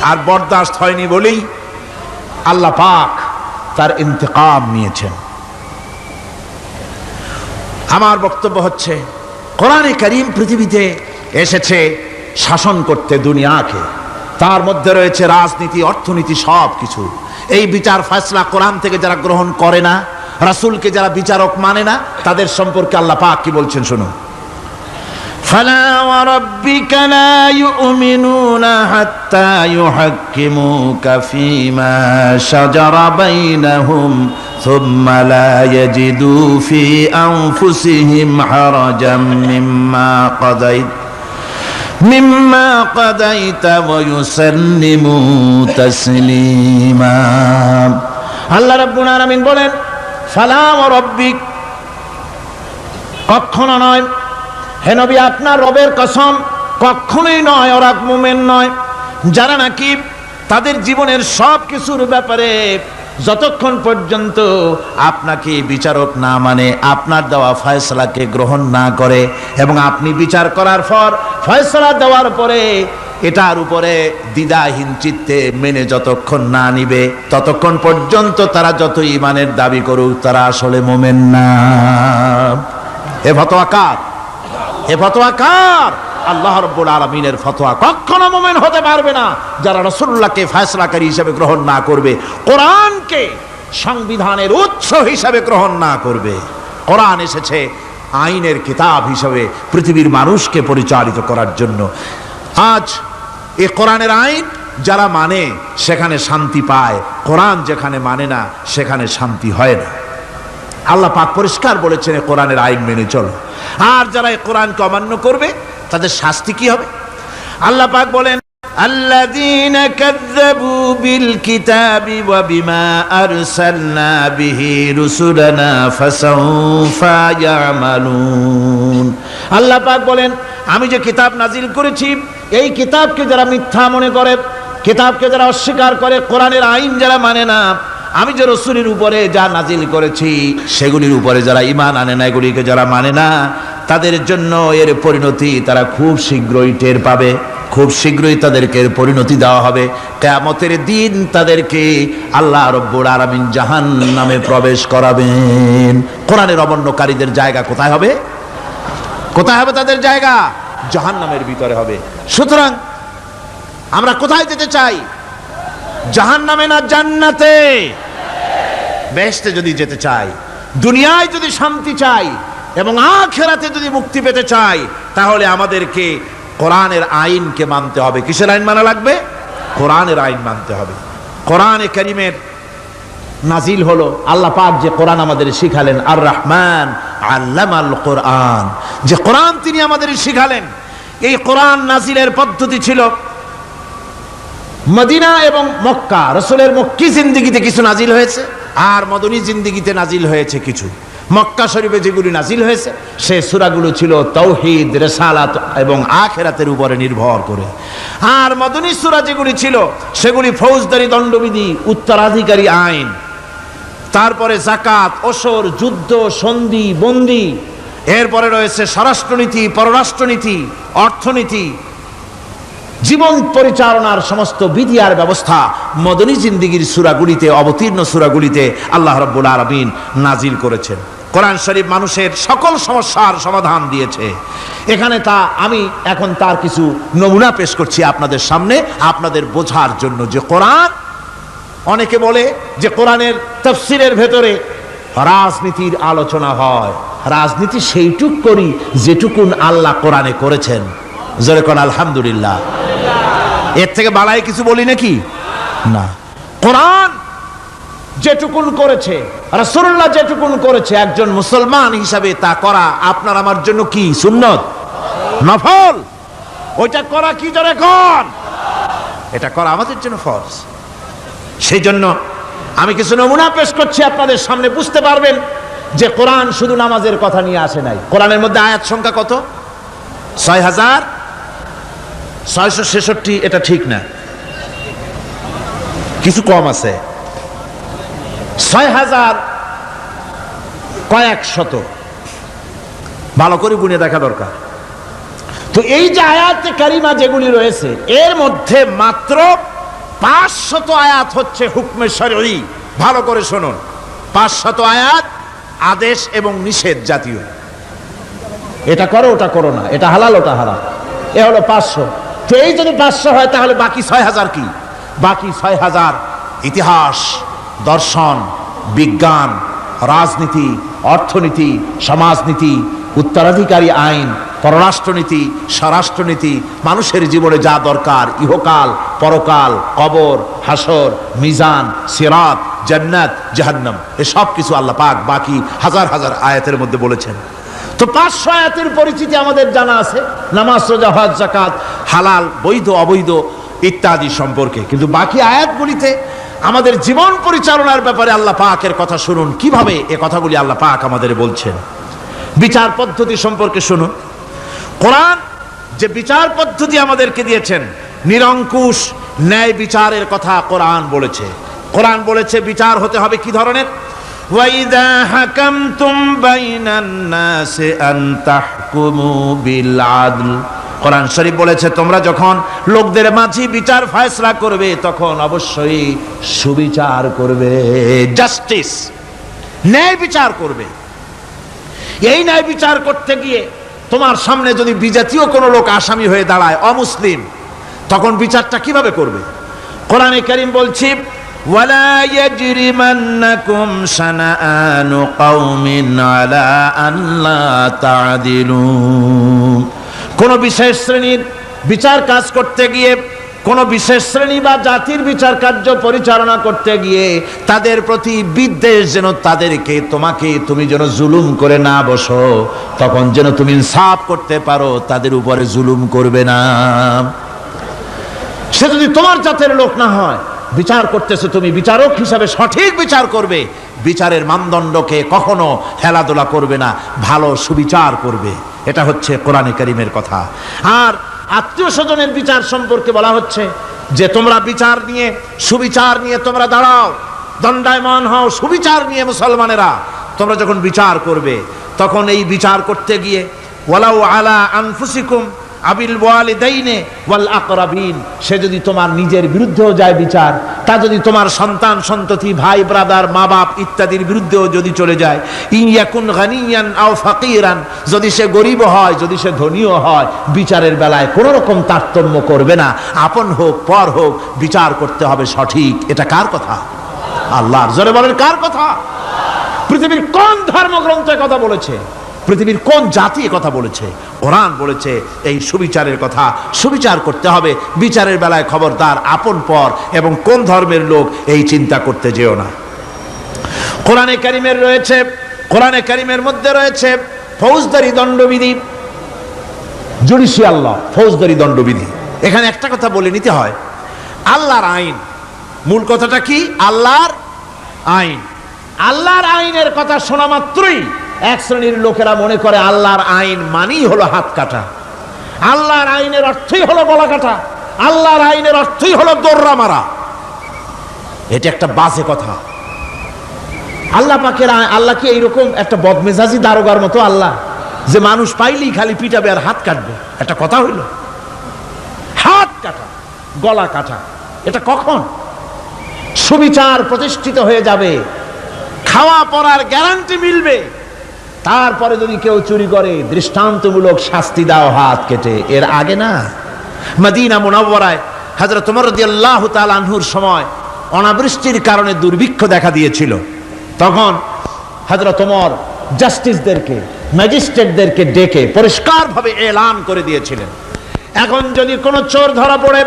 আর বরদাস্ত হয়নি বলেই আল্লাহ পাক তার ইন্তেকাম নিয়েছেন। আমার বক্তব্য হচ্ছে, কোরআনে কারীম পৃথিবীতে এসেছে শাসন করতে দুনিয়াকে। তার মধ্যে রয়েছে রাজনীতি, অর্থনীতি, সব কিছু। এই বিচার ফয়সালা কোরআন থেকে যারা গ্রহণ করে না, রাসূলকে যারা বিচারক মানে না, তাদের সম্পর্কে আল্লাহ পাক কি বলছেন শুনুন। ফালা ওয়া রাব্বিকা লা ইউমিনুনা হাত্তা ইউহাক্কিমুকা ফীমা শাজারা বাইনাহুম সুম্মা লা ইয়াজিদু ফী আনফুসিহিম হারাজাম মিম্মা কাদাইতা ওয়া ইউসাল্লিমু তাসলিমা। আল্লাহ রাব্বুল আলামিন বলেন, ফালা ওয়া রাব্বিক, কখনো নয় হে নবী, আপনার রবের কসম, কখনোই নয়। ওরা মুমিন নয় যারা নাকি তাদের জীবনের সব কিছুর ব্যাপারে যতক্ষণ পর্যন্ত আপনাকে বিচারক না মানে, আপনার দেওয়া ফয়সালাকে গ্রহণ না করে, এবং আপনি বিচার করার পর ফয়সালা দেওয়ার পরে এটার উপরে দ্বিধাহীন চিত্তে মেনে যতক্ষণ না নিবে, ততক্ষণ পর্যন্ত তারা যত ঈমানের দাবি করুক, তারা আসলে মুমিন না। এ ফতোয়া কার? এ ফতোয়া কার? আল্লাহ রাব্বুল আলামিনের ফতোয়া কখনো মুমিন হতে পারবে না যারা রাসূলুল্লাহকে ফয়সালাকারী হিসেবে গ্রহণ না করবে, কোরআনকে সংবিধানের উৎস হিসাবে গ্রহণ না করবে। কোরআন এসেছে আইনের কিতাব হিসাবে পৃথিবীর মানুষকে পরিচালিত করার জন্য। আজ এই কোরআনের আইন যারা মানে সেখানে শান্তি পায়, কোরআন যেখানে মানে না সেখানে শান্তি হয় না। আল্লাহ পাক পরিষ্কার বলেছেন কোরআনের আইন মেনে চলো। আর যারা এই কোরআনকে অমান্য করবে তাদের শাস্তি কি হবে? আল্লাহ পাক বলেন, আল্লাযীনা কাযযাবু বিল কিতাবি ওয়া বিমা আরসালনা বিহি রুসুলানা ফাসাউফা ইয়ামালুন। আল্লাহ পাক বলেন, আমি যে কিতাব নাজিল করেছি এই কিতাবকে যারা মিথ্যা মনে করে, কিতাবকে যারা অস্বীকার করে, কোরআনের আইন যারা মানে না, আমি যে রসুলের উপরে যা নাজিল করেছি সেগুলির উপরে যারা ঈমান আনে না, এগুলিকে যারা মানে না, তাদের জন্য এর পরিণতি তারা খুব শীঘ্রই টের পাবে। খুব শীঘ্রই তাদেরকে এর পরিণতি দেওয়া হবে। কিয়ামতের দিন তাদেরকে আল্লাহ রাব্বুল আলামিন জাহান্নামে প্রবেশ করাবেন। কোরআনের অমান্যকারীদের জায়গা কোথায় হবে? কোথায় হবে তাদের জায়গা? জাহান্নামের ভিতরে হবে। সুতরাং আমরা কোথায় যেতে চাই? জাহান্নামে না জান্নাতে? বেহেশতে যদি যেতে চাই, দুনিয়ায় যদি শান্তি চাই এবং আখিরাতে যদি মুক্তি পেতে চাই, তাহলে আমাদেরকে কোরআনের আইনকে মানতে হবে। কিসের আইন মানা লাগবে? কোরআনের আইন মানতে হবে। কোরআনে কারীমের নাজিল হলো, আল্লাহ পাক যে কোরআন আমাদের শিখালেন, আর রহমান আল্লামাল কোরআন, যে কোরআন তিনি আমাদের শিখালেন। এই কোরআন নাজিলের পদ্ধতি ছিল মদিনা এবং মক্কা। রাসূলের মক্কি জিন্দেগিতে কিছু নাজিল হয়েছে, আর মদনী জিন্দেগিতে নাজিল হয়েছে কিছু। মক্কা শরীফে যেগুলি নাজিল হয়েছে সে সূরাগুলো ছিল তাওহীদ, রিসালাত এবং আখিরাতের উপরে নির্ভর করে। আর মদনী সূরা যেগুলি ছিল সেগুলি ফৌজদারি দণ্ডবিধি, উত্তরাধিকারী আইন, তারপরে যাকাত, ওসর, যুদ্ধ, সন্ধি, বন্দি, এরপরে রয়েছে স্বরাষ্ট্রনীতি, পররাষ্ট্রনীতি, অর্থনীতি, জীবন পরিচালনার সমস্ত বিধি আর ব্যবস্থা মদনী জিন্দেগির সূরাগুলিতে, অবতীর্ণ সূরাগুলিতে আল্লাহ রাব্বুল আলামিন নাজিল করেছেন। কোরআন শরীফ মানুষের সকল সমস্যার সমাধান দিয়েছে। এখানে আমি এখন তার কিছু নমুনা পেশ করছি আপনাদের সামনে, আপনাদের বোঝার জন্য যে কোরআন। অনেকে বলে যে কোরআনের তাফসীরের ভেতরে রাজনীতির আলোচনা হয়। রাজনীতি সেইটুক করি যেটুকুন আল্লাহ কোরআনে করেছেন। জোরে কোন আলহামদুলিল্লাহ। এর থেকে বালাই কিছু বলি নাকি? না। কোরআন যেটুকুন করেছে, রাসূলুল্লাহ যেটুকুন করেছে, একজন মুসলমান হিসাবে তা করা আপনার আমার জন্য কি? সুন্নত, নফল। ওইটা করা কি? জোরে কোন। এটা করা আমাদের জন্য ফরজ। সেই জন্য আমি কিছু নমুনা পেশ করছি আপনাদের সামনে, বুঝতে পারবেন যে কোরআন শুধু নামাজের কথা নিয়ে আসে নাই। কোরআনের মধ্যে আয়াত সংখ্যা কত? 6666। এটা ঠিক না, কিছু কম আছে। 6000 কয়েক শত, ভালো করে গুনে দেখা দরকার। তো এই যে আয়াতে কারিমা যেগুলি রয়েছে এর মধ্যে মাত্র 500 আয়াত হচ্ছে হুকমে শরঈ। ভালো করে শুনুন, 500 আয়াত আদেশ এবং নিষেধ জাতীয়। এটা করো, ওটা করো না, এটা হালাল, ওটা হারাম। এ হলো 500। তো এই যদি 500 হয় তাহলে বাকি 6000 কি? বাকি 6000 ইতিহাস, দর্শন, বিজ্ঞান, রাজনীতি, অর্থনীতি, সমাজনীতি, উত্তরাধিকারী আইন, পররাষ্ট্রনীতি, স্বরাষ্ট্রনীতি, মানুষের জীবনে যা দরকার, ইহকাল, পরকাল, কবর, হাসর, মিজান, সিরাত, জান্নাত, জাহান্নাম, এসব কিছু আল্লাহ পাক বাকি হাজার হাজার আয়াতের মধ্যে বলেছেন। তো 500 আয়াতের পরিচিতি আমাদের জানা আছে, নামাজ, রোজা, হজ, যাকাত, হালাল, বৈধ, অবৈধ ইত্যাদি সম্পর্কে। কিন্তু বাকি আয়াতগুলিতে আমাদের জীবন পরিচালনার ব্যাপারে আল্লাহ পাকের কথা শুনুন, কিভাবে এ কথাগুলি আল্লাহ পাক আমাদের বলছেন। বিচার পদ্ধতি সম্পর্কে শুনুন। কোরআন যে বিচার পদ্ধতি আমাদেরকে দিয়েছেন, নিরঙ্কুশ ন্যায় বিচারের কথা কোরআন বলেছে। কোরআন বলেছে বিচার হতে হবে কি ধরনের? ওয়াইদা হাকামতুম বাইনান নাসি আন তাহকুমু বিল আদল। কোরআন শরীফ বলেছে তোমরা যখন লোকদের মাঝে বিচার ফয়সালা করবে তখন অবশ্যই সুবিচার করবে, জাস্টিস, ন্যায় বিচার করবে। এই ন্যায় বিচার করতে গিয়ে তোমার সামনে যদি বিজাতীয় কোনো লোক আসামি হয়ে দাঁড়ায়, অমুসলিম, তখন বিচারটা কিভাবে করবে? কোরআনে কারীম বলছি, ওয়ালা ইয়াজরিমান্নাকুম শানাআনু কওমিন আলা আল্লা তা'দিলু। কোন বিশেষ শ্রেণীর বিচার কাজ করতে গিয়ে, কোন বিশেষ শ্রেণী বা জাতির বিচার কার্য পরিচালনা করতে গিয়ে তাদের প্রতি বিদ্বেষ যেন তাদেরকে, তুমি যেন জুলুম করে না বসো, তখন যেন তুমি ইনসাফ করতে পারো, তাদের উপরে জুলুম করবে না। সে যদি তোমার জাতের লোক না হয়, বিচার করতেছে, তুমি বিচারক হিসাবে সঠিক বিচার করবে, বিচারের মানদণ্ডকে কখনো হেলাদোলা করবে না, ভালো সুবিচার করবে। এটা হচ্ছে কোরআনে কারীমের কথা। আর আত্মীয় স্বজনের বিচার সম্পর্কে বলা হচ্ছে যে তোমরা বিচার নিয়ে, সুবিচার নিয়ে তোমরা দাঁড়াও, দণ্ডায়মান হও। সুবিচার নিয়ে মুসলমানেরা তোমরা যখন বিচার করবে, তখন এই বিচার করতে গিয়ে ওয়ালাউ আলা আনফুসিকুম আবিল ওয়ালিদাইনে ওয়াল আকরাবিন, সে যদি তোমার নিজের বিরুদ্ধেও যায় বিচার, তা যদি তোমার সন্তান সন্ততি, ভাই ব্রাদার, মা বাপ ইত্যাদির বিরুদ্ধেও যদি চলে যায়, ইয়াকুন গানিয়ান আও ফাকিরান, যদি সে গরিব হয়, যদি সে ধনীও হয়, বিচারের বেলায় কোনো রকম তারতম্য করবে না, আপন হোক পর হোক, বিচার করতে হবে সঠিক। এটা কার কথা? আল্লাহর। জোরে বলেন, কার কথা? পৃথিবীর কোন ধর্মগ্রন্থে কথা বলেছে? পৃথিবীর কোন জাতি কথা বলেছে? কোরআন বলেছে এই সুবিচারের কথা। সুবিচার করতে হবে, বিচারের বেলায় খবরদার আপন পর এবং কোন ধর্মের লোক এই চিন্তা করতে যেও না। কোরআনে কারীমের মধ্যে রয়েছে ফৌজদারি দণ্ডবিধি, জুডিশিয়াল ল, ফৌজদারি দণ্ডবিধি। এখানে একটা কথা বলে নিতে হয়, আল্লাহর আইন, মূল কথাটা কি? আল্লাহর আইন। আল্লাহর আইনের কথা শোনা মাত্রই এক শ্রেণীর লোকেরা মনে করে আল্লাহর আইন মানেই হলো হাত কাটা, আল্লাহর আইনের অর্থই হলো গলা কাটা, আল্লাহর আইনের অর্থই হলো দৌড়া মারা। এটা একটা বাজে কথা। আল্লাহ পাকের আল্লাহ কি এইরকম একটা বদমেজাজি দারোগার মতো আল্লাহ, যে মানুষ পাইলেই খালি পিটাবে আর হাত কাটবে? একটা কথা হইল? হাত কাটা, গলা কাটা, এটা কখন? সুবিচার প্রতিষ্ঠিত হয়ে যাবে, খাওয়া পড়ার গ্যারান্টি মিলবে, তারপরে যদি কেউ চুরি করে দৃষ্টান্তমূলক শাস্তি দাও হাত কেটে। এর আগে না। মদিনা মুনাওয়ারায় হযরত ওমর রাদিয়াল্লাহু তাআলা আনহুর সময় অনাবৃষ্টির কারণে দুর্ভিক্ষ দেখা দিয়েছিল। তখন হযরত ওমর জাস্টিসদেরকে, ম্যাজিস্ট্রেটদেরকে ডেকে পরিষ্কারভাবে এলান করে দিয়েছিলেন, এখন যদি কোনো চোর ধরা পড়ে,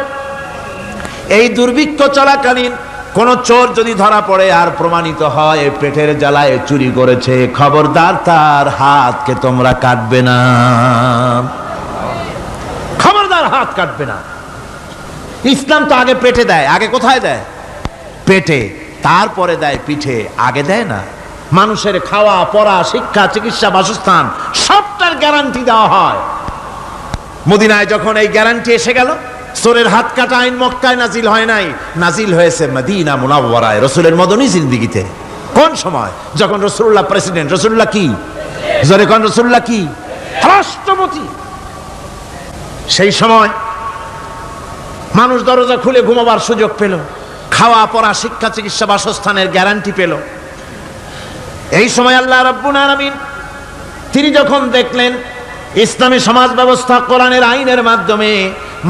এই দুর্ভিক্ষ চলাকালীন কোন চোর যদি ধরা পড়ে আর প্রমাণিত হয় পেটের জ্বালায় চুরি করেছে, খবরদার তার হাতকে তোমরা কাটবে না, খবরদার হাত কাটবে না। ইসলাম তো আগে পেটে দেয়। আগে কোথায় দেয়? পেটে, তারপরে দেয় পিঠে, আগে দেয় না। মানুষের খাওয়া পড়া, শিক্ষা, চিকিৎসা, বাসস্থান সবটার গ্যারান্টি দেওয়া হয়। মদিনায় যখন এই গ্যারান্টি এসে গেল, চোরের হাত কাটা আইন মক্কায় নাজিল হয় নাই, নাজিল হয়েছে মদিনা মুনাওয়ারায়, রাসূলের মদনী জিন্দেগিতে। কোন সময়? যখন রাসূলুল্লাহ প্রেসিডেন্ট। রাসূলুল্লাহ কি? জোরে কোন? রাসূলুল্লাহ কি? রাষ্ট্রপতি। সেই সময় মানুষ দরজা খুলে ঘুমাবার সুযোগ পেল, খাওয়া পড়া, শিক্ষা, চিকিৎসা, বাসস্থানের গ্যারান্টি পেল। এই সময় আল্লাহ রাব্বুল আলামিন তিনি যখন দেখলেন ইসলামী সমাজ ব্যবস্থা কোরআনের আইনের মাধ্যমে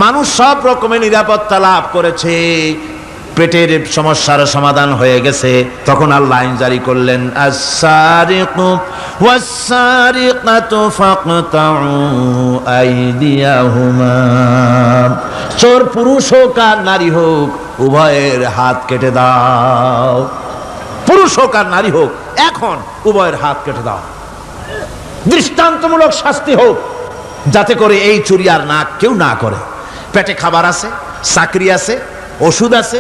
মানুষ সব রকমের নিরাপত্তা লাভ করেছে, পেটের সমস্যার সমাধান হয়ে গেছে, তখন আল্লাহ আইন জারি করলেন, আস-সারিকু ওয়াস-সারিকাতু ফাকতাউ আইদিয়াহুমা, চোর পুরুষ হোক আর নারী হোক উভয়ের হাত কেটে দাও। পুরুষ হোক আর নারী হোক, এখন উভয়ের হাত কেটে দাও। দৃষ্টান্তমূলক শাস্তি হোক, যাতে করে এই চুরি আর না কেউ না করে। পেটে খাবার আছে, চাকরি আছে, ওষুধ আছে,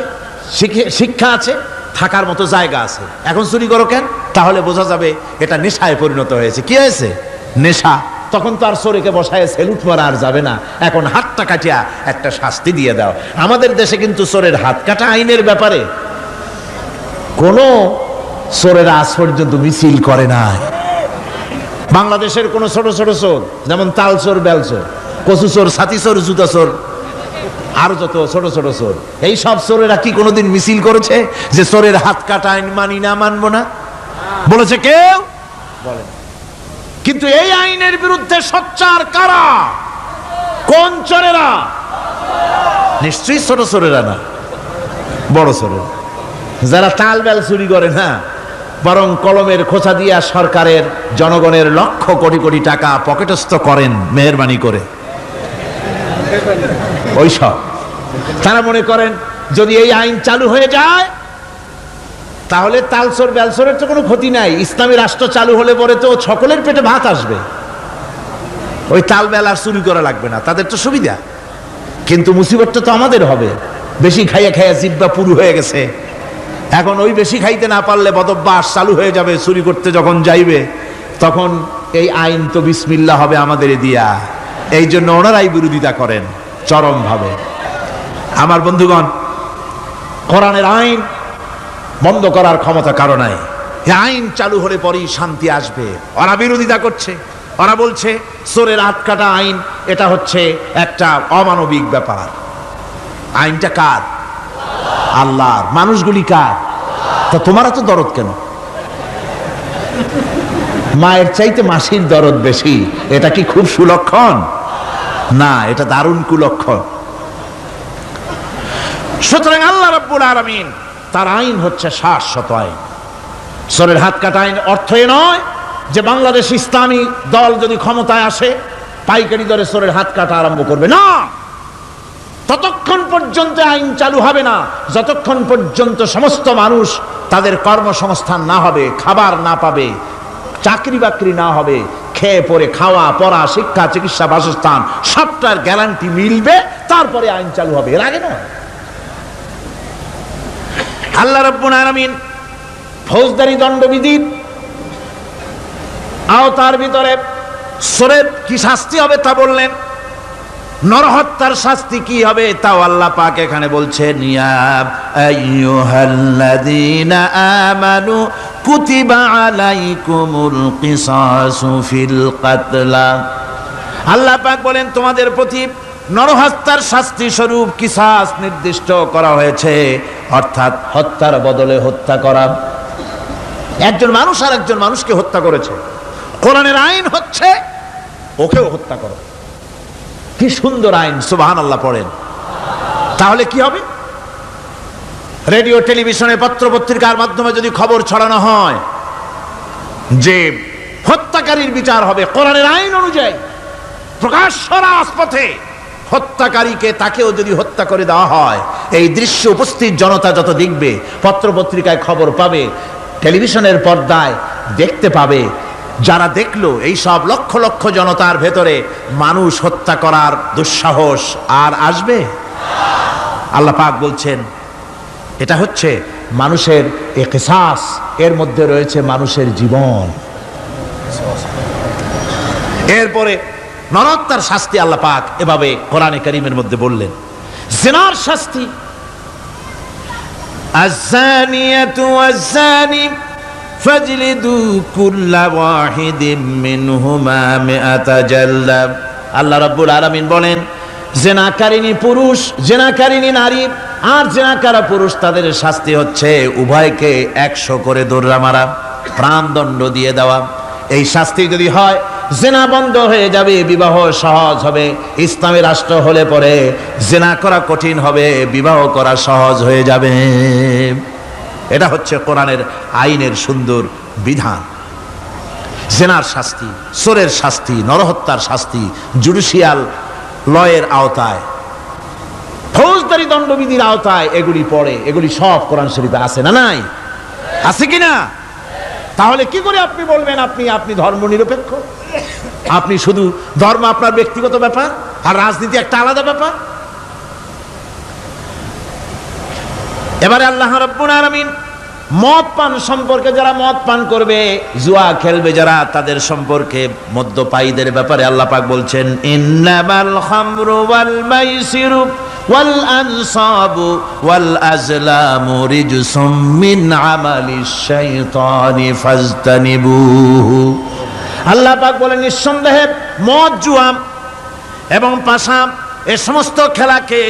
শিক্ষা আছে, থাকার মতো জায়গা আছে, এখন চুরি করো কেন? তাহলে বোঝা যাবে এটা নেশায় পরিণত হয়েছে। কি হয়েছে? নেশা। তখন তো আর চোরেকে বসায় সেলুট মারা আর যাবে না, এখন হাতটা কাটিয়া একটা শাস্তি দিয়ে দাও। আমাদের দেশে কিন্তু চোরের হাত কাটা আইনের ব্যাপারে কোন চোরেরা আজ পর্যন্ত মিছিল করে না। বাংলাদেশের কোন ছোট ছোট চোর, যেমন তাল চোর, বেল চোর, কচু চোর, ছাতি চোর, জুতা চোর, আরো যত ছোট ছোট চোর, এই সব চোরেরা কি কোনোদিন মিছিল করেছে যে চোরের হাত কাটা আইন মানি না, মানবো না? বলেছে কেউ? বলে কিন্তু এই আইনের বিরুদ্ধে সোচ্চার কারা? কোন চোরেরা? নিশ্চয়ই ছোট চোরেরা না, বড় চোরেরা, যারা তাল বেল চুরি করে না, বরং কলমের খোঁচা দিয়া সরকারের জনগণের লক্ষ কোটি কোটি টাকা পকেটস্থ করেন মেহেরবানি করে। ওই সব তারা মনে করেন যদি এই আইন চালু হয়ে যায় তাহলে তালচোর বেলচোরের তো কোনো ক্ষতি নাই, ইসলামী রাষ্ট্র চালু হলে পরে তো সকলের পেটে ভাত আসবে, ওই তাল বেল আর চুরি করা লাগবে না, তাদের তো সুবিধা। কিন্তু মুসিবতটা তো আমাদের হবে, বেশি খাইয়া খাইয়া জিব্বা পুরু হয়ে গেছে। এখন ওই বেশি খাইতে না পারলে বদভ্যাস চালু হয়ে যাবে, চুরি করতে যখন যাইবে তখন এই আইন তো বিসমিল্লাহ হবে আমাদের দিয়া। এই জন্য ওনারাই বিরোধিতা করেন চরমভাবে। আমার বন্ধুগণ, কোরআনের আইন বন্ধ করার ক্ষমতা কারো নাই। এই আইন চালু হলে পরেই শান্তি আসবে। ওরা বিরোধিতা করছে, ওরা বলছে চোরের হাত কাটা আইন, এটা হচ্ছে একটা অমানবিক ব্যাপার। আইনটা কার? আল্লাহর। মানুষগুলি কার? তা তোমারা তো দরদ কেন? মায়ের চাইতে মাসির দরদ বেশি, এটা কি খুব সুলক্ষণ? না, এটা দারুণ কুলক্ষণ। সুতরাং আল্লাহ রাব্বুল আলামিন তার আইন হচ্ছে শাশ্বত আইন। চোরের হাত কাটা আইন অর্থ এ নয় যে বাংলাদেশ ইসলামী দল যদি ক্ষমতায় আসে পাইকারি দরে চোরের হাত কাটা আরম্ভ করবে, না। ততক্ষণ পর্যন্ত আইন চালু হবে না যতক্ষণ পর্যন্ত সমস্ত মানুষ তাদের কর্মসংস্থান না হবে, খাবার না পাবে, চাকরি বাকরি না হবে, খেয়ে পরে খাওয়া পড়া শিক্ষা চিকিৎসা বাসস্থান সবটার গ্যারান্টি মিলবে, তারপরে আইন চালু হবে, এর আগে নয়। আল্লাহ রাব্বুল আলামিন ফৌজদারি দণ্ডবিধির আওতার ভিতরে চোরের কি শাস্তি হবে তা বললেন, নরহত্যার শাস্তি কি হবে তাও আল্লাহ পাক এখানে বলছেন, ইয়া আইয়ুহাল্লাযীনা আমানু কুতিবা আলাইকুমুল কিসাসু ফিল কাতলা। আল্লাহ পাক বলেন তোমাদের প্রতি নরহত্যার শাস্তি স্বরূপ কিসাস নির্দিষ্ট করা হয়েছে, অর্থাৎ হত্যার বদলে হত্যা করা। একজন মানুষ আর একজন মানুষকে হত্যা করেছে, কোরআনের আইন হচ্ছে ওকেও হত্যা করো। কি সুন্দর আইন, সুবহানাল্লাহ পড়েন। তাহলে কি হবে? রেডিও টেলিভিশনে পত্র পত্রিকার মাধ্যমে যদি খবর ছড়ানো হয় যে হত্যাকারীর বিচার হবে কোরআনের আইন অনুযায়ী, প্রকাশ্য রাজপথে হত্যাকারীকে তাকেও যদি হত্যা করে দেওয়া হয়, এই দৃশ্য উপস্থিত জনতা যত দেখবে, পত্র পত্রিকায় খবর পাবে, টেলিভিশনের পর্দায় দেখতে পাবে, যারা দেখলো এই সব লক্ষ লক্ষ জনতার ভেতরে মানুষ হত্যা করার দুঃসাহস আর আসবে? আল্লাহ পাক বলছেন এটা হচ্ছে মানুষের কিসাস, এর মধ্যে রয়েছে মানুষের জীবন। এরপরে নরহত্যার শাস্তি আল্লাহ পাক এভাবে কোরআনে কারীমের মধ্যে বললেন। জিনার শাস্তি, আয-যানিয়াতু ওয়াজ-যানি ফাজলিদু কুল্লা ওয়াহিদিম মিনহুমা মিআতা জালদা। আল্লাহ রাব্বুল আলামিন বলেন, জিনাকারিনী পুরুষ, জিনাকারিনী নারী আর জিনাকারা পুরুষ, তাদের শাস্তি হচ্ছে উভয়কে 100 করে দৌড়া মারা, প্রাণদণ্ড দিয়ে দেওয়া। এই শাস্তি যদি হয় জিনা বন্ধ হয়ে যাবে, বিবাহ সহজ হবে। ইসলামী রাষ্ট্র হলে পরে জিনা করা কঠিন হবে, বিবাহ করা সহজ হয়ে যাবে। এটা হচ্ছে কোরআনের আইনের সুন্দর বিধান। জিনার শাস্তি, চোরের শাস্তি, নরহত্যার শাস্তি জুডিশিয়াল লয়ের আওতায়, ফৌজদারি দণ্ডবিধির আওতায় এগুলি পড়ে। এগুলি সব কোরআন শরীফে আছে না নাই? আছে কিনা? তাহলে কি করে আপনি বলবেন আপনি ধর্ম নিরপেক্ষ? আপনি শুধু ধর্ম আপনার ব্যক্তিগত ব্যাপার আর রাজনীতি একটা আলাদা ব্যাপার। এবারে আল্লাহ রাব্বুল আলামিন মদ পান সম্পর্কে, যারা মদ পান করবে, জুয়া খেলবে যারা, তাদের সম্পর্কে মদ্যপায়ীদের ব্যাপারে আল্লাহ পাক বলছেন, ইন্নামাল খামরু ওয়াল মাইসিরু ওয়াল আনসাবু ওয়াল আজলামু রিজসুম মিন আমালিশ শাইতানি ফাজতানিবুহু। আল্লাহ পাক বলেন নিঃসন্দেহে মদ, জুয়া এবং পাশা এ সমস্ত খেলাকে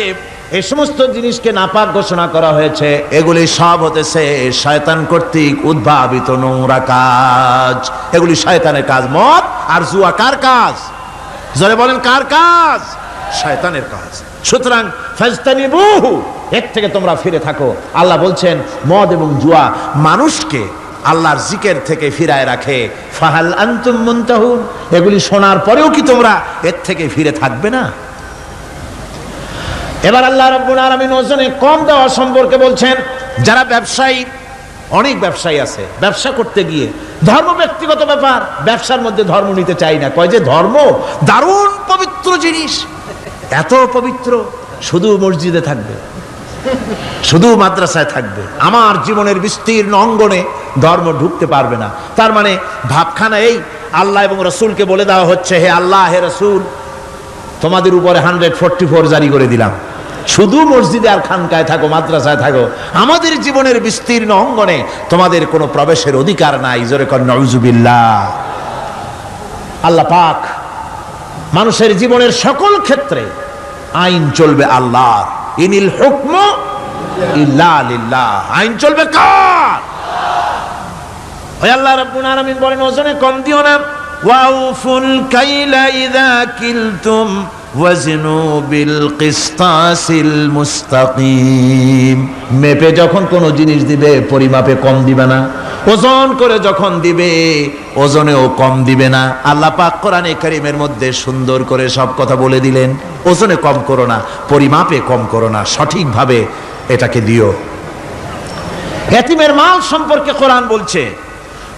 এই সমস্ত জিনিসকে নাপাক ঘোষণা করা হয়েছে, এগুলি সব হতেছে শয়তান কর্তৃক উদ্ভাবিত নোংরা কাজ। এগুলি শয়তানের কাজ। মদ আর জুয়া কার কাজ? জোরে বলেন, কার কাজ? শয়তানের কাজ। সুতরাং ফাজতানিবুহু, এর থেকে তোমরা ফিরে থাকো। আল্লাহ বলছেন মদ এবং জুয়া মানুষকে আল্লাহর জিকির থেকে ফিরায় রাখে। ফাহাল আনতুম মুনতাহুন, এগুলি শোনার পরেও কি তোমরা এর থেকে ফিরে থাকবে না? এবার আল্লাহ রাব্বুল আলামিন ওজনে কম দেওয়া সম্পর্কে বলছেন। যারা ব্যবসায়ী, অনেক ব্যবসায়ী আছে, ব্যবসা করতে গিয়ে ধর্ম ব্যক্তিগত ব্যাপার, ব্যবসার মধ্যে ধর্ম নিতে চাই না। কয় যে ধর্ম দারুণ পবিত্র জিনিস, এত পবিত্র, শুধু মসজিদে থাকবে, শুধু মাদ্রাসায় থাকবে, আমার জীবনের বিস্তীর্ণ অঙ্গনে ধর্ম ঢুকতে পারবে না। তার মানে ভাবখানা এই, আল্লাহ এবং রসুলকে বলে দেওয়া হচ্ছে, হে আল্লাহ হে রসুল, তোমাদের উপরে 144 জারি করে দিলাম, শুধু মসজিদে আর খানকায় থাকো, মাদ্রাসায় থাকো, আমাদের জীবনের বিস্তীর্ণ অঙ্গনে তোমাদের কোনো প্রবেশের অধিকার নাই। জোরে কর নাউজুবিল্লাহ। আল্লাহ পাক মানুষের জীবনের সকল ক্ষেত্রে আইন চলবে আল্লাহর। ইনিল হুকমু ইল্লা লিল্লাহ, আইন চলবে কার? ওই আল্লাহ রাব্বুল আলামিন বলেন ওজনে কম দিও না। ওয়াউফুল কাইলা ইযা কিলতুম ওয়াজনু বিল কিসতাসিল মুস্তাকিম, মেপে যখন কোনো জিনিস দিবে পরিমাপে কম দিবে না, ওজন করে যখন দিবে ওজনেও কম দিবে না। আল্লাহ পাক কোরআনে কারীমের মধ্যে সুন্দর করে সব কথা বলে দিলেন। ওজনে কম করো না, পরিমাপে কম করো না, সঠিকভাবে এটাকে দিও। ইয়াতীমের মাল সম্পর্কে কোরআন বলছে,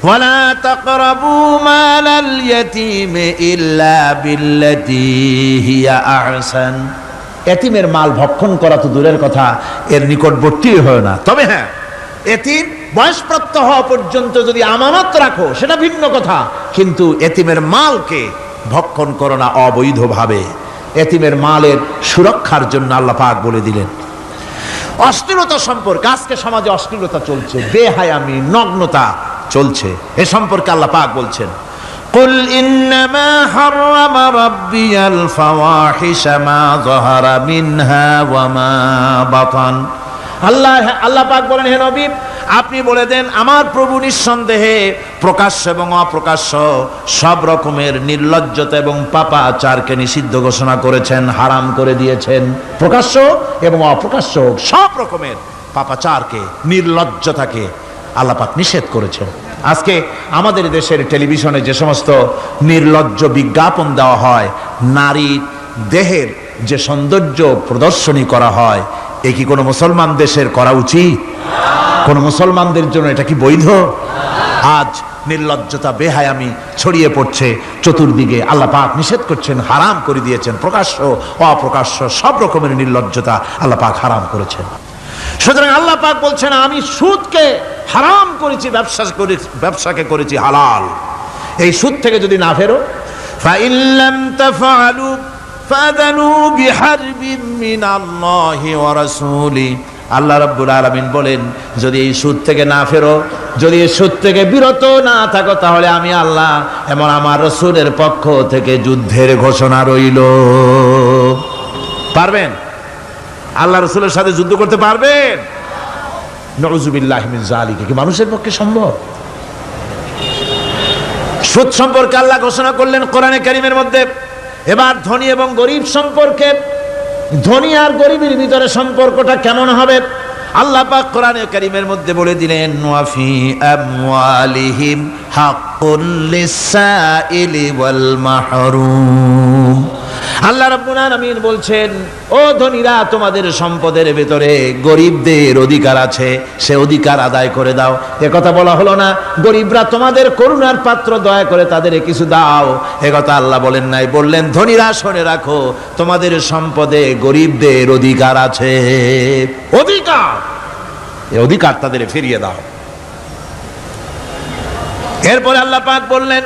ওয়ালা তাকরাবু মালাল ইয়াতীমি ইল্লা বিল্লাতী হিয়া আহসান। ইয়াতীমের মাল ভক্ষণ করা তো দূরের কথা, এর নিকটবর্তী হয় না। তবে হ্যাঁ, এতিম বয়সপ্রাপ্ত হওয়া পর্যন্ত যদি আমানত রাখো সেটা ভিন্ন কথা, কিন্তু এতিমের মালকে ভক্ষণ করো না অবৈধভাবে। এতিমের মালের সুরক্ষার জন্য আল্লাহ পাক বলে দিলেন। অশ্লীলতা সম্পর্কে, আজকে সমাজে অশ্লীলতা চলছে, বেহায়ামি, নগ্নতা চলছে, এ সম্পর্কে আল্লাহ পাক বলছেন, কুল ইন্নামা হাররামা রাব্বিয়াল ফাওয়াহিশা মা যাহারা মিনহা ওয়া মা বাতান। আল্লাহ পাক বলেন, হে নবী আপনি বলে দেন, আমার প্রভু নিঃসন্দেহে প্রকাশ্য এবং অপ্রকাশ্য সব রকমের নির্লজ্জতা এবং পাপাচারকে নিষিদ্ধ ঘোষণা করেছেন, হারাম করে দিয়েছেন। প্রকাশ্য এবং অপ্রকাশ্য সব রকমের পাপাচারকে, নির্লজ্জতাকে আল্লাহ পাক নিষেধ করেছেন। আজকে আমাদের দেশের টেলিভিশনে যে সমস্ত নির্লজ্জ বিজ্ঞাপন দেওয়া হয়, নারীর দেহের যে সৌন্দর্য প্রদর্শনী করা হয়, এ কি কোনো মুসলমান দেশের করা উচিত? কোন মুসলমানদের জন্য এটা কি বৈধ? আজ নির্লজ্জতা, বেহায়ামি ছড়িয়ে পড়ছে চতুর্দিকে। আল্লাহ পাক নিষেধ করছেন, হারাম করে দিয়েছেন। প্রকাশ্য অপ্রকাশ্য সব রকমের নির্লজ্জতা আল্লাহ পাক হারাম করেছেন। সুতরাং আল্লাহ পাক বলছেন, আমি সুদকে হারাম করেছি, ব্যবসাকে করেছি হালাল। এই সুদ থেকে যদি না ফেরো, ফাইন লাম তাফআলু ফাযানু বিহারবিন মিনাল্লাহি ওয়া রাসূলি। আল্লাহ রাব্বুল আলামিন বলেন, যদি এই সুদ থেকে না ফেরো, যদি এই সুদ থেকে বিরত না থাকো, তাহলে আমি আল্লাহ এবং আমার রাসূলের পক্ষ থেকে যুদ্ধের ঘোষণা রইল। পারবেন? আল্লাহ রাসূলের সাথে যুদ্ধ করতে পারবেন? নাউযুবিল্লাহি মিন যালিকা, কি মানুষের পক্ষে সম্ভব? সুদ সম্পর্কে আল্লাহ ঘোষণা করলেন কোরআনে কারীমের মধ্যে। এবার ধনী এবং গরিব সম্পর্কে, ধনী আর গরিবের ভিতরে সম্পর্কটা কেমন হবে আল্লাহ পাক কোরআনে কারীমের মধ্যে বলে দিলেন, ওয়া ফি আমওয়ালিহিম হাক্কুল লিসাইলি ওয়াল মাহরুম। আল্লাহ রাব্বুল আলামিন বলছেন, ও ধনীরা, তোমাদের সম্পদের ভিতরে গরিবদের অধিকার আছে, সে অধিকার আদায় করে দাও। একথা বলা হলো না গরিবরা তোমাদের করুণার পাত্র, দয়া করে তাদের কিছু দাও, একথা আল্লাহ বলেন নাই। বললেন, ধনীরা শুনে রাখো, তোমাদের সম্পদে গরিবদের অধিকার আছে, অধিকার, এই অধিকার তাদের ফিরিয়ে দাও। এরপরে আল্লাহ পাক বললেন,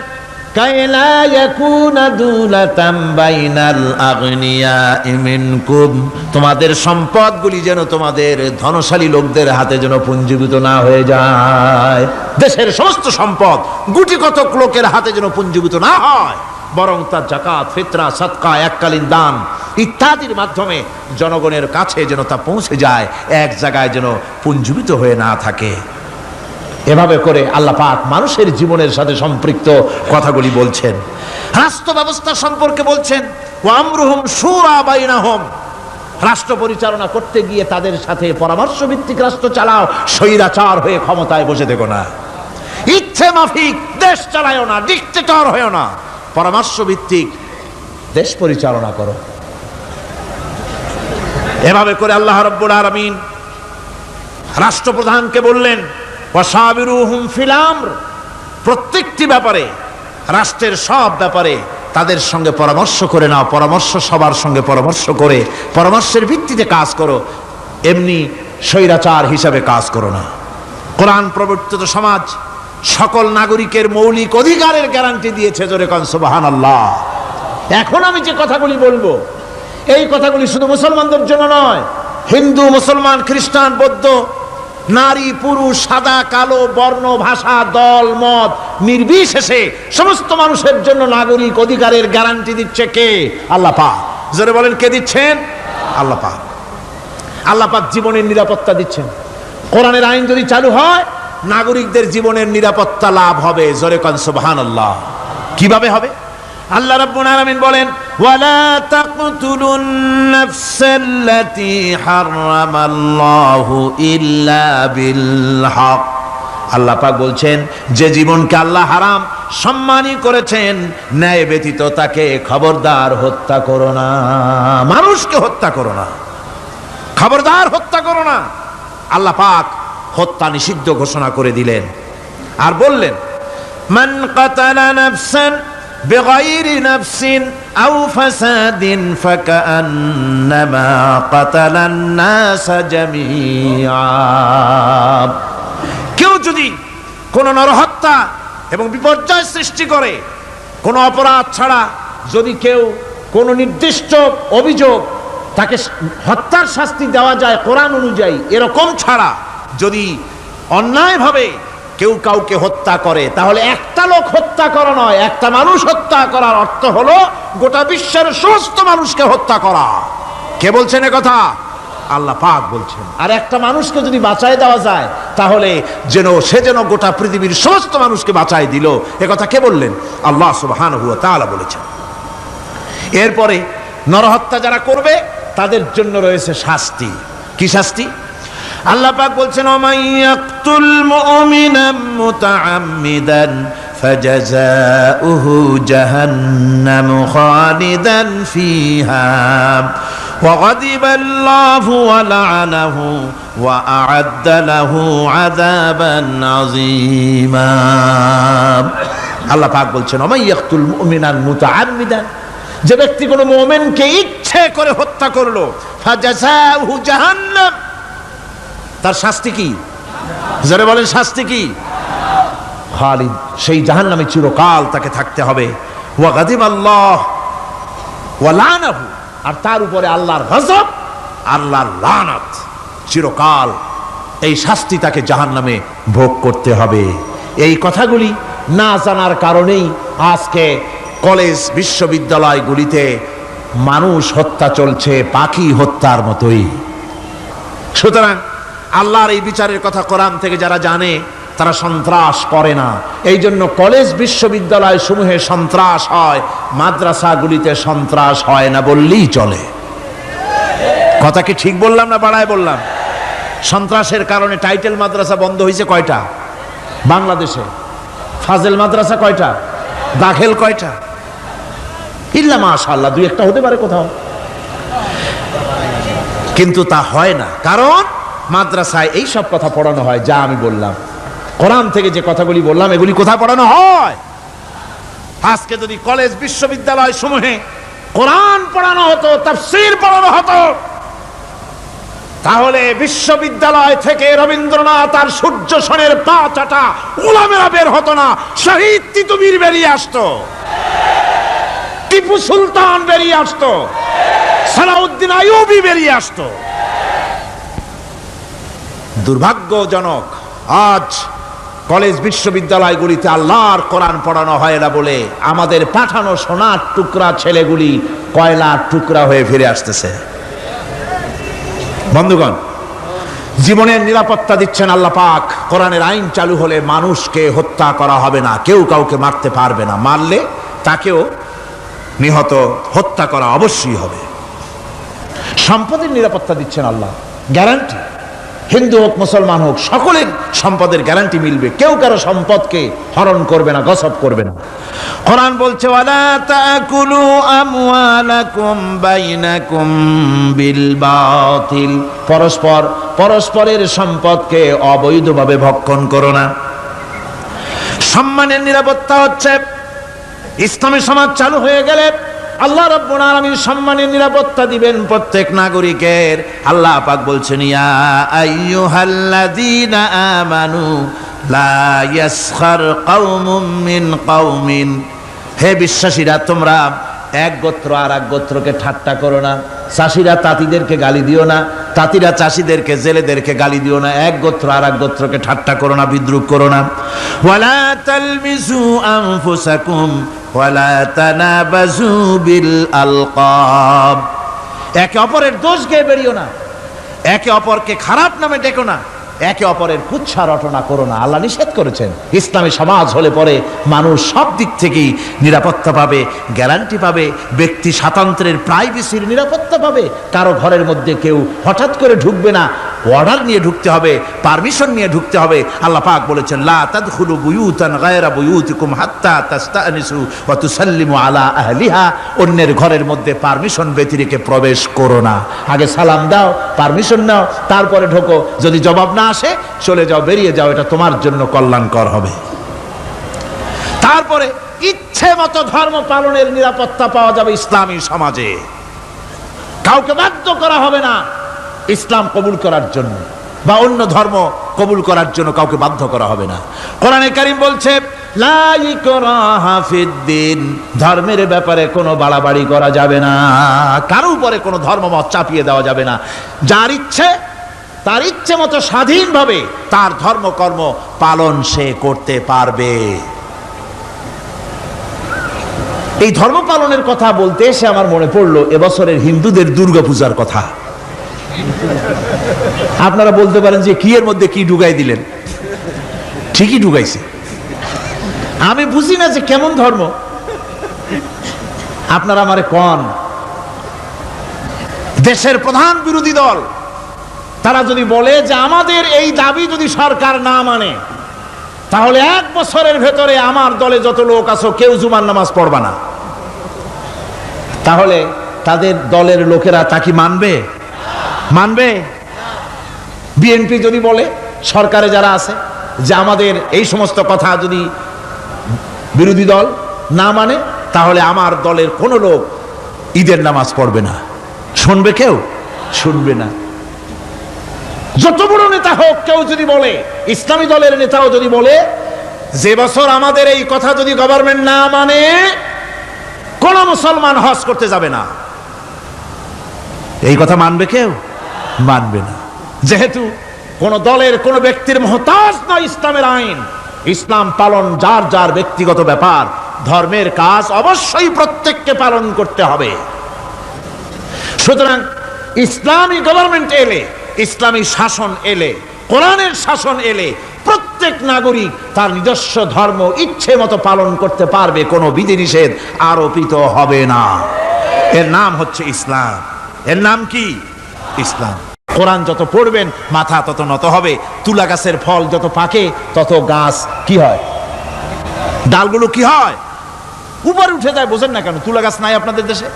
কাইলা ইয়াকুনা দুলাতাম বাইনাল আগনিয়াই মিনকুম, তোমাদের সম্পদগুলি যেন তোমাদের ধনশালী লোকদের হাতে যেন পুঞ্জীভূত না হয়ে যায়। দেশের সমস্ত সম্পদ গুটি কতক লোকের হাতে যেন পুঞ্জীভূত না হয়, বরং তার যাকাত, ফিতরা, সাদকা, এককালীন দান ইত্যাদির মাধ্যমে জনগণের কাছে যেন তা পৌঁছে যায়, এক জায়গায় যেন পুঞ্জীভূত হয়ে না থাকে। এভাবে করে আল্লাহ পাক মানুষের জীবনের সাথে সম্পৃক্ত কথাগুলি বলছেন। রাষ্ট্র ব্যবস্থা সম্পর্কে বলছেন, ওয়া আমরুহুম শুরা বাইনাহুম, রাষ্ট্র পরিচালনা করতে গিয়ে তাদের সাথে পরামর্শ ভিত্তিক রাষ্ট্র চালাও, স্বৈরাচার হয়ে ক্ষমতায় বসে থেকো না। ইচ্ছে মাফিক দেশ চালায়ও না, ডিক্টেটর হয়েও না, পরামর্শ ভিত্তিক দেশ পরিচালনা করো। এভাবে করে আল্লাহ রাব্বুল আলামিন রাষ্ট্রপ্রধানকে বললেন, ওয়াসাবিরুহুম ফিল আমর, প্রত্যেকটি ব্যাপারে, রাষ্ট্রের সব ব্যাপারে তাদের সঙ্গে পরামর্শ করে নাও, পরামর্শ সবার সঙ্গে পরামর্শ করে পরামর্শের ভিত্তিতে কাজ করো, এমনি স্বৈরাচার হিসাবে কাজ করো না। কোরআন প্রবর্তিত সমাজ সকল নাগরিকের মৌলিক অধিকারের গ্যারান্টি দিয়েছে, জোরে কোন সুবহানাল্লাহ। এখন আমি যে কথাগুলি বলবো, এই কথাগুলি শুধু মুসলমানদের জন্য নয়, হিন্দু, মুসলমান, খ্রিস্টান, বৌদ্ধ, নারী, পুরুষ, সাদা, কালো, বর্ণ, ভাষা, দল, মত নির্বিশেষে সমস্ত মানুষের জন্য নাগরিক অধিকারের গ্যারান্টি দিচ্ছে কে? আল্লাহ পাক। জোরে বলেন, কে দিচ্ছেন? আল্লাহ পাক। আল্লাহ পাক জীবনের নিরাপত্তা দিচ্ছেন। কোরআনের আইন যদি চালু হয়, নাগরিকদের জীবনের নিরাপত্তা লাভ হবে। জোরে কোন সুবহানাল্লাহ। কিভাবে হবে? আল্লাহ রাব্বুল আলামিন বলেন, ওয়ালা তাকতুলুন নাফসাল্লাতী হারামাল্লাহু ইল্লা বিল হক। আল্লাহ পাক বলছেন, যে জীবনকে আল্লাহ হারাম সম্মানই করেছেন, ন্যায় ব্যতীত তাকে খবরদার হত্যা করো না। মানুষকে হত্যা করো না, খবরদার হত্যা করো না। আল্লাহ পাক হত্যা নিষিদ্ধ ঘোষণা করে দিলেন, আর বললেন, মান কাতালা নাফসান বিগাইরি নাফসিন আও ফাসাদিন ফাকান্নামা কাতালান নাস জামিআ। কেউ যদি কোন নরহত্যা এবং বিপর্যয় সৃষ্টি করে, কোন অপরাধ ছাড়া যদি কেউ কোন নির্দিষ্ট অভিযোগ, তাকে হত্যার শাস্তি দেওয়া যায় কোরআন অনুযায়ী, এরকম ছাড়া যদি অন্যায়ভাবে কেউ কাউকে হত্যা করে, তাহলে একটা লোক হত্যা করা নয়, একটা মানুষ হত্যা করার অর্থ হলো গোটা বিশ্বের সমস্ত মানুষকে হত্যা করা। কে বলছেন এ কথা? আল্লাহ পাক বলছেন। আর একটা মানুষকে যদি বাঁচায় দেওয়া যায়, তাহলে সে যেন গোটা পৃথিবীর সমস্ত মানুষকে বাঁচায় দিল। এ কথা কে বললেন? আল্লাহ সুবহানাহু ওয়া তাআলা বলেছেন। এরপরে নরহত্যা যারা করবে তাদের জন্য রয়েছে শাস্তি। কি শাস্তি? আল্লাহ পাক বলছেন, ওমান ইয়াকতুল মুমিনান মুতাআম্মিদান ফাজাযাউহু জাহান্নামু খালিদান ফিহা ওয়া গাদিবাল্লাহু ওয়া লা'নাহু ওয়া আ'আদ্দা লাহু আযাবান আযীমা। আল্লাহ পাক বলছেন, ওমান ইয়াকতুল মুমিনান মুতাআম্মিদান, যে ব্যক্তি কোনো মুমিনকে ইচ্ছে করে হত্যা করলো, ফাজাযাউহু জাহান্নাম, তার শাস্তি কি? যারা বলেন শাস্তি কি? খালিদ, সেই জাহান্নামে চিরকাল তাকে থাকতে হবে। ওয়া গাদিবাল্লাহ ওয়া লা'নাহু, আর তার উপরে আল্লাহর গজব, আল্লাহর লানত, চিরকাল এই শাস্তি তাকে জাহান্নামে ভোগ করতে হবে। এই কথাগুলি না জানার কারণেই আজকে কলেজ বিশ্ববিদ্যালয়গুলিতে মানুষ হত্যা চলছে, পাখি হত্যার মতোই। সুতরাং আল্লাহর এই বিচারের কথা কোরআন থেকে যারা জানে, তারা সন্ত্রাস করে না। এই জন্য কলেজ বিশ্ববিদ্যালয় সমূহে সন্ত্রাস হয়, মাদ্রাসাগুলিতে সন্ত্রাস হয় না বললেই চলে। কথা কি ঠিক বললাম না বাড়ায় বললাম? সন্ত্রাসের কারণে টাইটেল মাদ্রাসা বন্ধ হয়েছে কয়টা বাংলাদেশে? ফাজেল মাদ্রাসা কয়টা? দাখিল কয়টা? ইল্লা মাশাআল্লাহ দুই একটা হতে পারে কোথাও, কিন্তু তা হয় না। কারণ মাদ্রাসায় এই সব কথা পড়ানো হয় যা আমি বললাম। কোরআন থেকে যে কথাগুলি বললাম এগুলি কোথায় পড়ানো হয়? আজকে যদি কলেজ বিশ্ববিদ্যালয় সমূহে কোরআন পড়ানো হতো, তাফসীর পড়ানো হতো, তাহলে বিশ্ববিদ্যালয় থেকে রবীন্দ্রনাথ আর সূর্য সেনের পা চাটা উলামেরা বের হতো না, শহীদ তিতুমীর বেরিয়ে আসতো, টিপু সুলতান বেরিয়ে আসতো, সালাউদ্দিন আইয়ুবী বেরিয়ে আসতো। দুর্ভাগ্যজনক, আজ কলেজ বিশ্ববিদ্যালয়গুলিতে আল্লাহর কোরআন পড়ানো হয় না বলে আমাদের পাঠানো সোনার টুকরা ছেলেগুলি কয়লার টুকরা হয়ে ফিরে আসতেছে। বন্ধুগণ, জীবনের নিরাপত্তা দিচ্ছেন আল্লাহ পাক। কোরআনের আইন চালু হলে মানুষকে হত্যা করা হবে না, কেউ কাউকে মারতে পারবে না, মারলে তাকেও নিহত হত্যা করা অবশ্যই হবে। সম্পদের নিরাপত্তা দিচ্ছেন আল্লাহ, গ্যারান্টি। হিন্দু হোক মুসলমান হোক সকলের সম্পদের গ্যারান্টি মিলবে, কেউ কারো সম্পদকে হরণ করবে না, গসব করবে না। কোরআন বলছে ওয়ালা তাকুলু আমওয়ালাকুম বাইনাকুম বিল বাতিল, পরস্পরের সম্পদকে অবৈধভাবে ভক্ষণ করো না। সম্মানের নিরাপত্তা হচ্ছে ইসলামী সমাজ চালু হয়ে গেলে আল্লাহ রাব্বুল আলামিন সম্মানের নিরাপত্তা দিবেন প্রত্যেক নাগরিকের। আল্লাহ পাক বলছেন ইয়া আইয়ুহাল্লাযীনা আমানু লা ইয়াসখার কওমুম মিন কওমিন, হে বিশ্বাসীরা তোমরা এক গোত্র আর এক গোত্রকে ঠাট্টা করো না। চাষিরা তাঁতিদেরকে গালি দিও না, তাঁতিরা চাষিদেরকে জেলেদেরকে গালি দিও না। এক গোত্র আর এক গোত্রকে ঠাট্টা করো না, বিদ্রুপ করো না। ওয়ালা তালমিজু আনফুসাকুম ওয়ালা তানাবাজু বিল আলকাব, একে অপরের দোষ গেয়ে বেরিও না, একে অপরকে খারাপ নামে ডেকো না, একে অপরের কুচ্ছা রটনা করো না। আল্লাহ নিষেধ করেছেন। ইসলামী সমাজ হলে পরে মানুষ সব দিক থেকেই নিরাপত্তা পাবে, গ্যারান্টি পাবে, ব্যক্তি স্বাতন্ত্র্যের প্রাইভেসির নিরাপত্তা পাবে। কারো ঘরের মধ্যে কেউ হঠাৎ করে ঢুকবে না, অর্ডার নিয়ে ঢুকতে হবে, পারমিশন নিয়ে ঢুকতে হবে। আল্লাহ পাক বলেছেন লা তাদখুলু বুয়ুতান গায়রা বুয়ুতিকুম হাত্তা তাস্তানিসু ওয়া তুসাল্লিমু আলা আহলিহা, অন্যের ঘরের মধ্যে পারমিশন ব্যতিরেকে প্রবেশ করো না। আগে সালাম দাও, পারমিশন নাও, তারপরে ঢোকো। যদি জবাব না আসে চলে যাও, বেরিয়ে যাও, এটা তোমার জন্য কল্যাণকর হবে। তারপরে ইচ্ছে মতো ধর্ম পালনের নিরাপত্তা পাওয়া যাবে ইসলামী সমাজে। কাউকে বাধ্য করা হবে না ইসলাম কবুল করার জন্য বা অন্য ধর্ম কবুল করার জন্য কাউকে বাধ্য করা হবে না। কোরআনে কারীম বলছে লা ইকরাহা ফিদ্দিন, ধর্মের ব্যাপারে কোনো বাড়াবাড়ি করা যাবে না, কারো উপরে কোনো ধর্মমত চাপিয়ে দেওয়া যাবে না। যার ইচ্ছে তার ইচ্ছে মতো স্বাধীনভাবে তার ধর্মকর্ম পালন সে করতে পারবে। এই ধর্ম পালনের কথা বলতে এসে আমার মনে পড়লো এবছরের হিন্দুদের দুর্গাপূজার কথা। আপনারা বলতে পারেন যে কি এর মধ্যে কি ঢুকাই দিলেন, ঠিকই ঢুকাইছে। আমি বুঝি না যে কেমন ধর্ম, আপনারা আমারে কোন দেশের প্রধান বিরোধী দল তারা যদি বলে যে আমাদের এই দাবি যদি সরকার না মানে তাহলে 1 বছরের ভেতরে আমার দলে যত লোক আছো কেউ জুমার নামাজ পড়বা না, তাহলে তাদের দলের লোকেরা তা কি মানবে? মানবে? বিএনপি যদি বলে, সরকারে যারা আছে, যে আমাদের এই সমস্ত কথা যদি বিরোধী দল না মানে তাহলে আমার দলের কোনো লোক ঈদের নামাজ পড়বে না, শুনবে কেউ? শুনবে না। যত বড় নেতা হোক কেউ যদি বলে, ইসলামী দলের নেতাও যদি বলে যে বছর আমাদের এই কথা যদি গভর্নমেন্ট না মানে কোন মুসলমান হজ করতে যাবে না, এই কথা মানবে কেউ? মানবে না। যেহেতু কোন দলের কোন ব্যক্তির মুহতাজ নয় ইসলামের আইন, ইসলাম পালন যার যার ব্যক্তিগত ব্যাপার, ধর্মের কাজ অবশ্যই প্রত্যেককে পালন করতে হবে। সুতরাং ইসলামী গভর্নমেন্ট এলে, ইসলামী শাসন এলে, কোরআনের শাসন এলে প্রত্যেক নাগরিক তার নিজস্ব ধর্ম ইচ্ছে মতো পালন করতে পারবে, কোনো বিধিনিষেধ আরোপিত হবে না। এর নাম হচ্ছে ইসলাম। এর নাম কি? ইসলাম। কোরআন যত পড়বেন মাথা তত নত হবে। তুলা গাছের ফল যত পাকে তত গাছ কি হয়? ডালগুলো কি হয়? উপরে উঠে যায়। বোঝেন না কেন? তুলা গাছ নাই আপনাদের দেশে?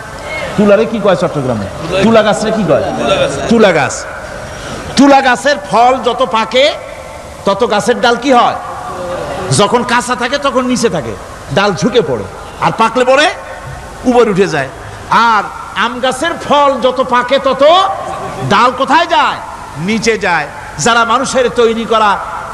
তুলারে কি কয় চট্টগ্রামে? তুলা গাছরে কি কয়? তুলা গাছ। তুলা গাছের ফল যত পাকে তত গাছের ডাল কি হয়? যখন কাঁচা থাকে তখন নিচে থাকে, ডাল ঝুঁকে পড়ে, আর পাকলে পরে উপরে উঠে যায়। আর আম গাছের ফল যত পাকে তত ডাল কোথায় যায়? নিচে যায়। যারা মানুষের তৈরি করা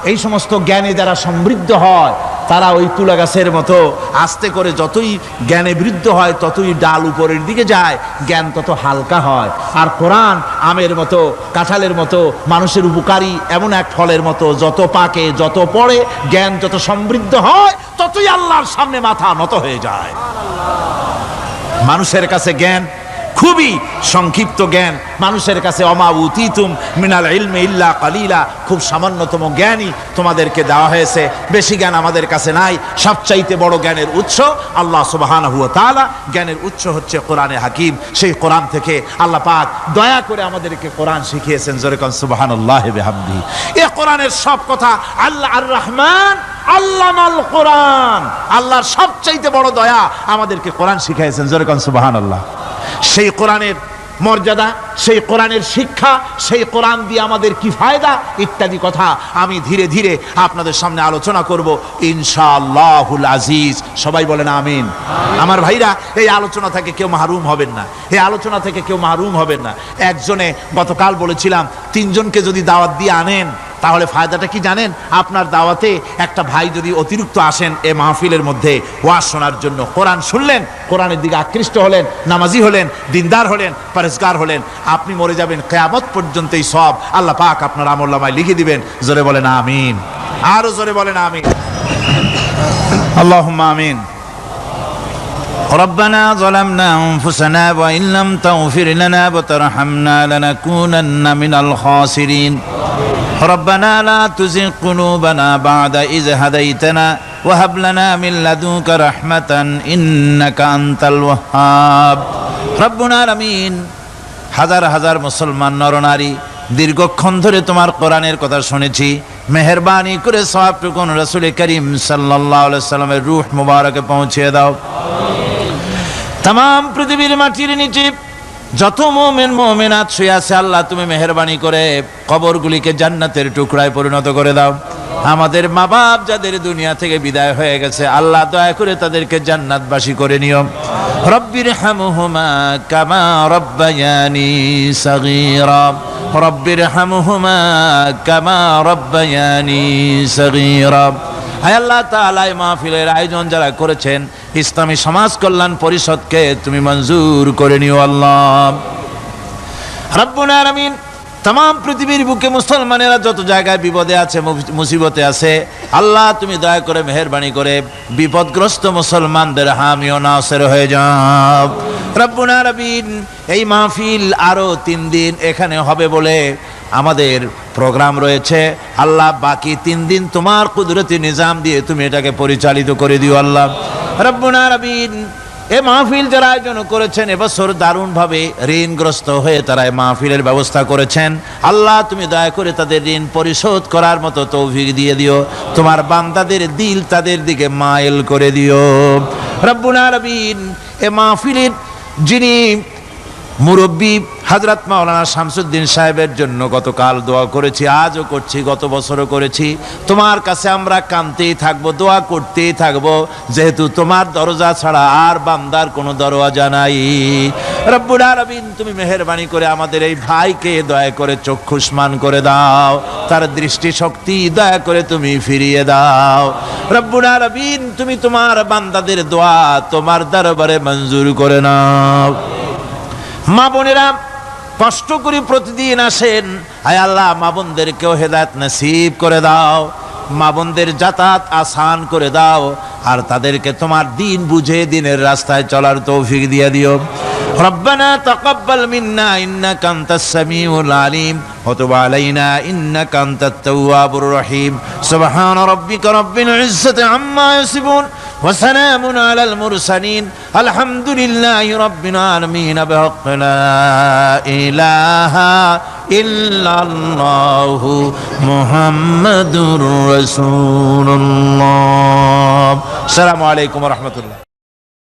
এই সমস্ত জ্ঞানে যারা সমৃদ্ধ হয় তারা ওই তুলা গাছের মতো আস্তে করে যতই জ্ঞানে বৃদ্ধ হয় ততই ডাল উপরের দিকে যায়, জ্ঞান তত হালকা হয়। আর কোরআন আমের মতো, কাঁঠালের মতো, মানুষের উপকারী এমন এক ফলের মতো, যত পাকে যত পড়ে জ্ঞান যত সমৃদ্ধ হয় ততই আল্লাহর সামনে মাথা নত হয়ে যায়। মানুষের কাছে জ্ঞান খুবই সংক্ষিপ্ত জ্ঞান, মানুষের কাছে অমা উতিতুম মিনাল ইলমি ইল্লা কালিলা, খুব সামান্যতম জ্ঞানই তোমাদেরকে দেওয়া হয়েছে, বেশি জ্ঞান আমাদের কাছে নাই। সবচাইতে বড় জ্ঞানের উৎস আল্লাহ সুবহানাহু ওয়া তাআলা, জ্ঞানের উৎস হচ্ছে কোরআনে হাকিম। সেই কোরআন থেকে আল্লাহ পাক দয়া করে আমাদেরকে কোরআন শিখিয়েছেন। জোরে কোন সুবহানাল্লাহি বিহামদিহি। এই কোরআনের সব কথা আল্লাহ আর রহমান আল্লামাল কোরআন, আল্লাহর সবচাইতে বড় দয়া আমাদেরকে কোরআন শিখিয়েছেন। জোরে কোন সুবহানাল্লাহ। সেই কোরআনের মর্যাদা, সেই কোরআনের শিক্ষা, সেই কোরআন দিয়ে আমাদের কি ফায়দা ইত্যাদি কথা আমি ধীরে ধীরে আপনাদের সামনে আলোচনা করব ইনশাআল্লাহুল আজিজ। সবাই বলেন আমিন। আমার ভাইরা, এই আলোচনা থেকে কেউ মাহরুম হবেন না, এই আলোচনা থেকে কেউ মাহরুম হবেন না। একজনে গতকাল বলেছিলাম 3 জনকে যদি দাওয়াত দিয়ে আনেন তাহলে ফায়দাটা কি জানেন? আপনার দাওয়াতে একটা ভাই যদি অতিরিক্ত আসেন এ মাহফিলের মধ্যে ওয়াজ শোনার জন্য, কোরআন শুনলেন, কোরআনের দিকে আকৃষ্ট হলেন, নামাজি হলেন, দিনদার হলেন, পরেজগার হলেন, আপনি মরে যাবেন, কিয়ামত পর্যন্ত এই সব আল্লাহ পাক আপনার আমলনামায় লিখে দিবেন। জোরে বলেন আমিন, আরো জোরে বলেন আমিন। আল্লাহুম্মা আমিন। ربنا ظلمنا أنفسنا وإن لم تغفر لنا وترحمنا لنكونن من الخاسرين ربنا لا تزغ قلوبنا بعد إذ هديتنا وهب لنا من لدنك رحمة إنك أنت الوهاب ربنا العالمين। হাজার হাজার মুসলমান নরনারী দীর্ঘক্ষণ ধরে তোমার কোরআনের কথা শুনেছি, মেহেরবানি করে সওয়াবটুকু রাসূল করিম সাল্লাল্লাহু আলাইহি সাল্লামের রূহ মুবারকে পৌঁছে দাও। तमाम পৃথিবীর মাটির নিচে যত মুমিন মুমিনাত শুয়ে আছে আল্লাহ তুমি মেহেরবানি করে কবরগুলিকে জান্নাতের টুকরায় পরিণত করে দাও। আমাদের মা বাপ যাদের দুনিয়া থেকে বিদায় হয়ে গেছে আল্লাহ দয়া করে তাদেরকে জান্নাতবাসী করে নিও। রব্বিরহামহুমা কামা রব্বায়ানি সগীরা রব্বিরহামহুমা কামা রব্বায়ানি সগীরা। হায় আল্লাহ তাআলা এই মাহফিলের আয়োজন যারা করেছেন ইসলামী সমাজ কল্যাণ পরিষদকে তুমি মঞ্জুর করে নিও আল্লাহ রাব্বুল আলামিন। तमाम পৃথিবীর বুকে মুসলমানেরা যত জায়গায় বিপদে আছে, মুসিবতে আছে, আল্লাহ তুমি দয়া করে মেহেরবানি করে বিপদগ্রস্ত মুসলমানদের হামি ও নাসির হয়ে যাও রব্বুল আলামিন। এই মাহফিল আরো 3 দিন এখানে হবে বলে আমাদের প্রোগ্রাম রয়েছে আল্লাহ, বাকি 3 দিন তোমার কুদরতি নিজাম দিয়ে তুমি এটাকে পরিচালিত করে দিও আল্লাহ রব্বুল আলামিন। এ মাহফিল যারা আয়োজন করেছেন এবছর দারুণভাবে ঋণগ্রস্ত হয়ে তারা এই মাহফিলের ব্যবস্থা করেছেন আল্লাহ তুমি দয়া করে তাদের ঋণ পরিশোধ করার মতো তৌফিক দিয়ে দিও। তোমার বান্দাদের দিল তাদের দিকে মাইল করে দিও রব্বুল আলামিন। এ মাহফিলের যিনি মুরব্বী হযরত মাওলানা শামসুদ্দিন সাহেবের জন্য গতকাল দোয়া করেছি, আজও করছি, গত বছরও করেছি। তোমার কাছে আমরা কাঁদতেই থাকবো, দোয়া করতেই থাকবো, যেহেতু তোমার দরজা ছাড়া আর বান্দার কোনো দরওয়াজা নাই রব্বুল আলামিন। তুমি মেহেরবানি করে আমাদের এই ভাইকে দয়া করে চক্ষুষ্মান করে দাও, তার দৃষ্টি শক্তি দয়া করে তুমি ফিরিয়ে দাও রব্বুল আলামিন। তুমি তোমার বান্দাদের দোয়া তোমার দরবারে মঞ্জুর করে নাও। মা বোনেরা কষ্ট করে প্রতিদিন আসেন, আয় আল্লাহ মা বোনদেরকেও হেদায়েত নসিব করে দাও, মা বোনদের যাতায়াত আসান করে দাও, আর তাদেরকে তোমার দিন বুঝে দিনের রাস্তায় চলার তৌফিক দিয়ে দিও। রব্বানা তাকাব্বাল মিন্না ইন্নাকা আনতাস সামিউল আলিম ওয়া তুব আলাইনা ইন্নাকা আনতাত তাওয়াবুর রহিম। সুবহান রাব্বিকা রাব্বিল ইজ্জাতি আম্মা ইয়াসিফুন ওয়া সালামুন আলাল মুরসালিন আলহামদুলিল্লাহি রাব্বিল আলামিন। বিহাক্কি লা ইলাহা ইল্লাল্লাহু মুহাম্মাদুর রাসূলুল্লাহ। আসসালামু আলাইকুম ওয়া রাহমাতুল্লাহ।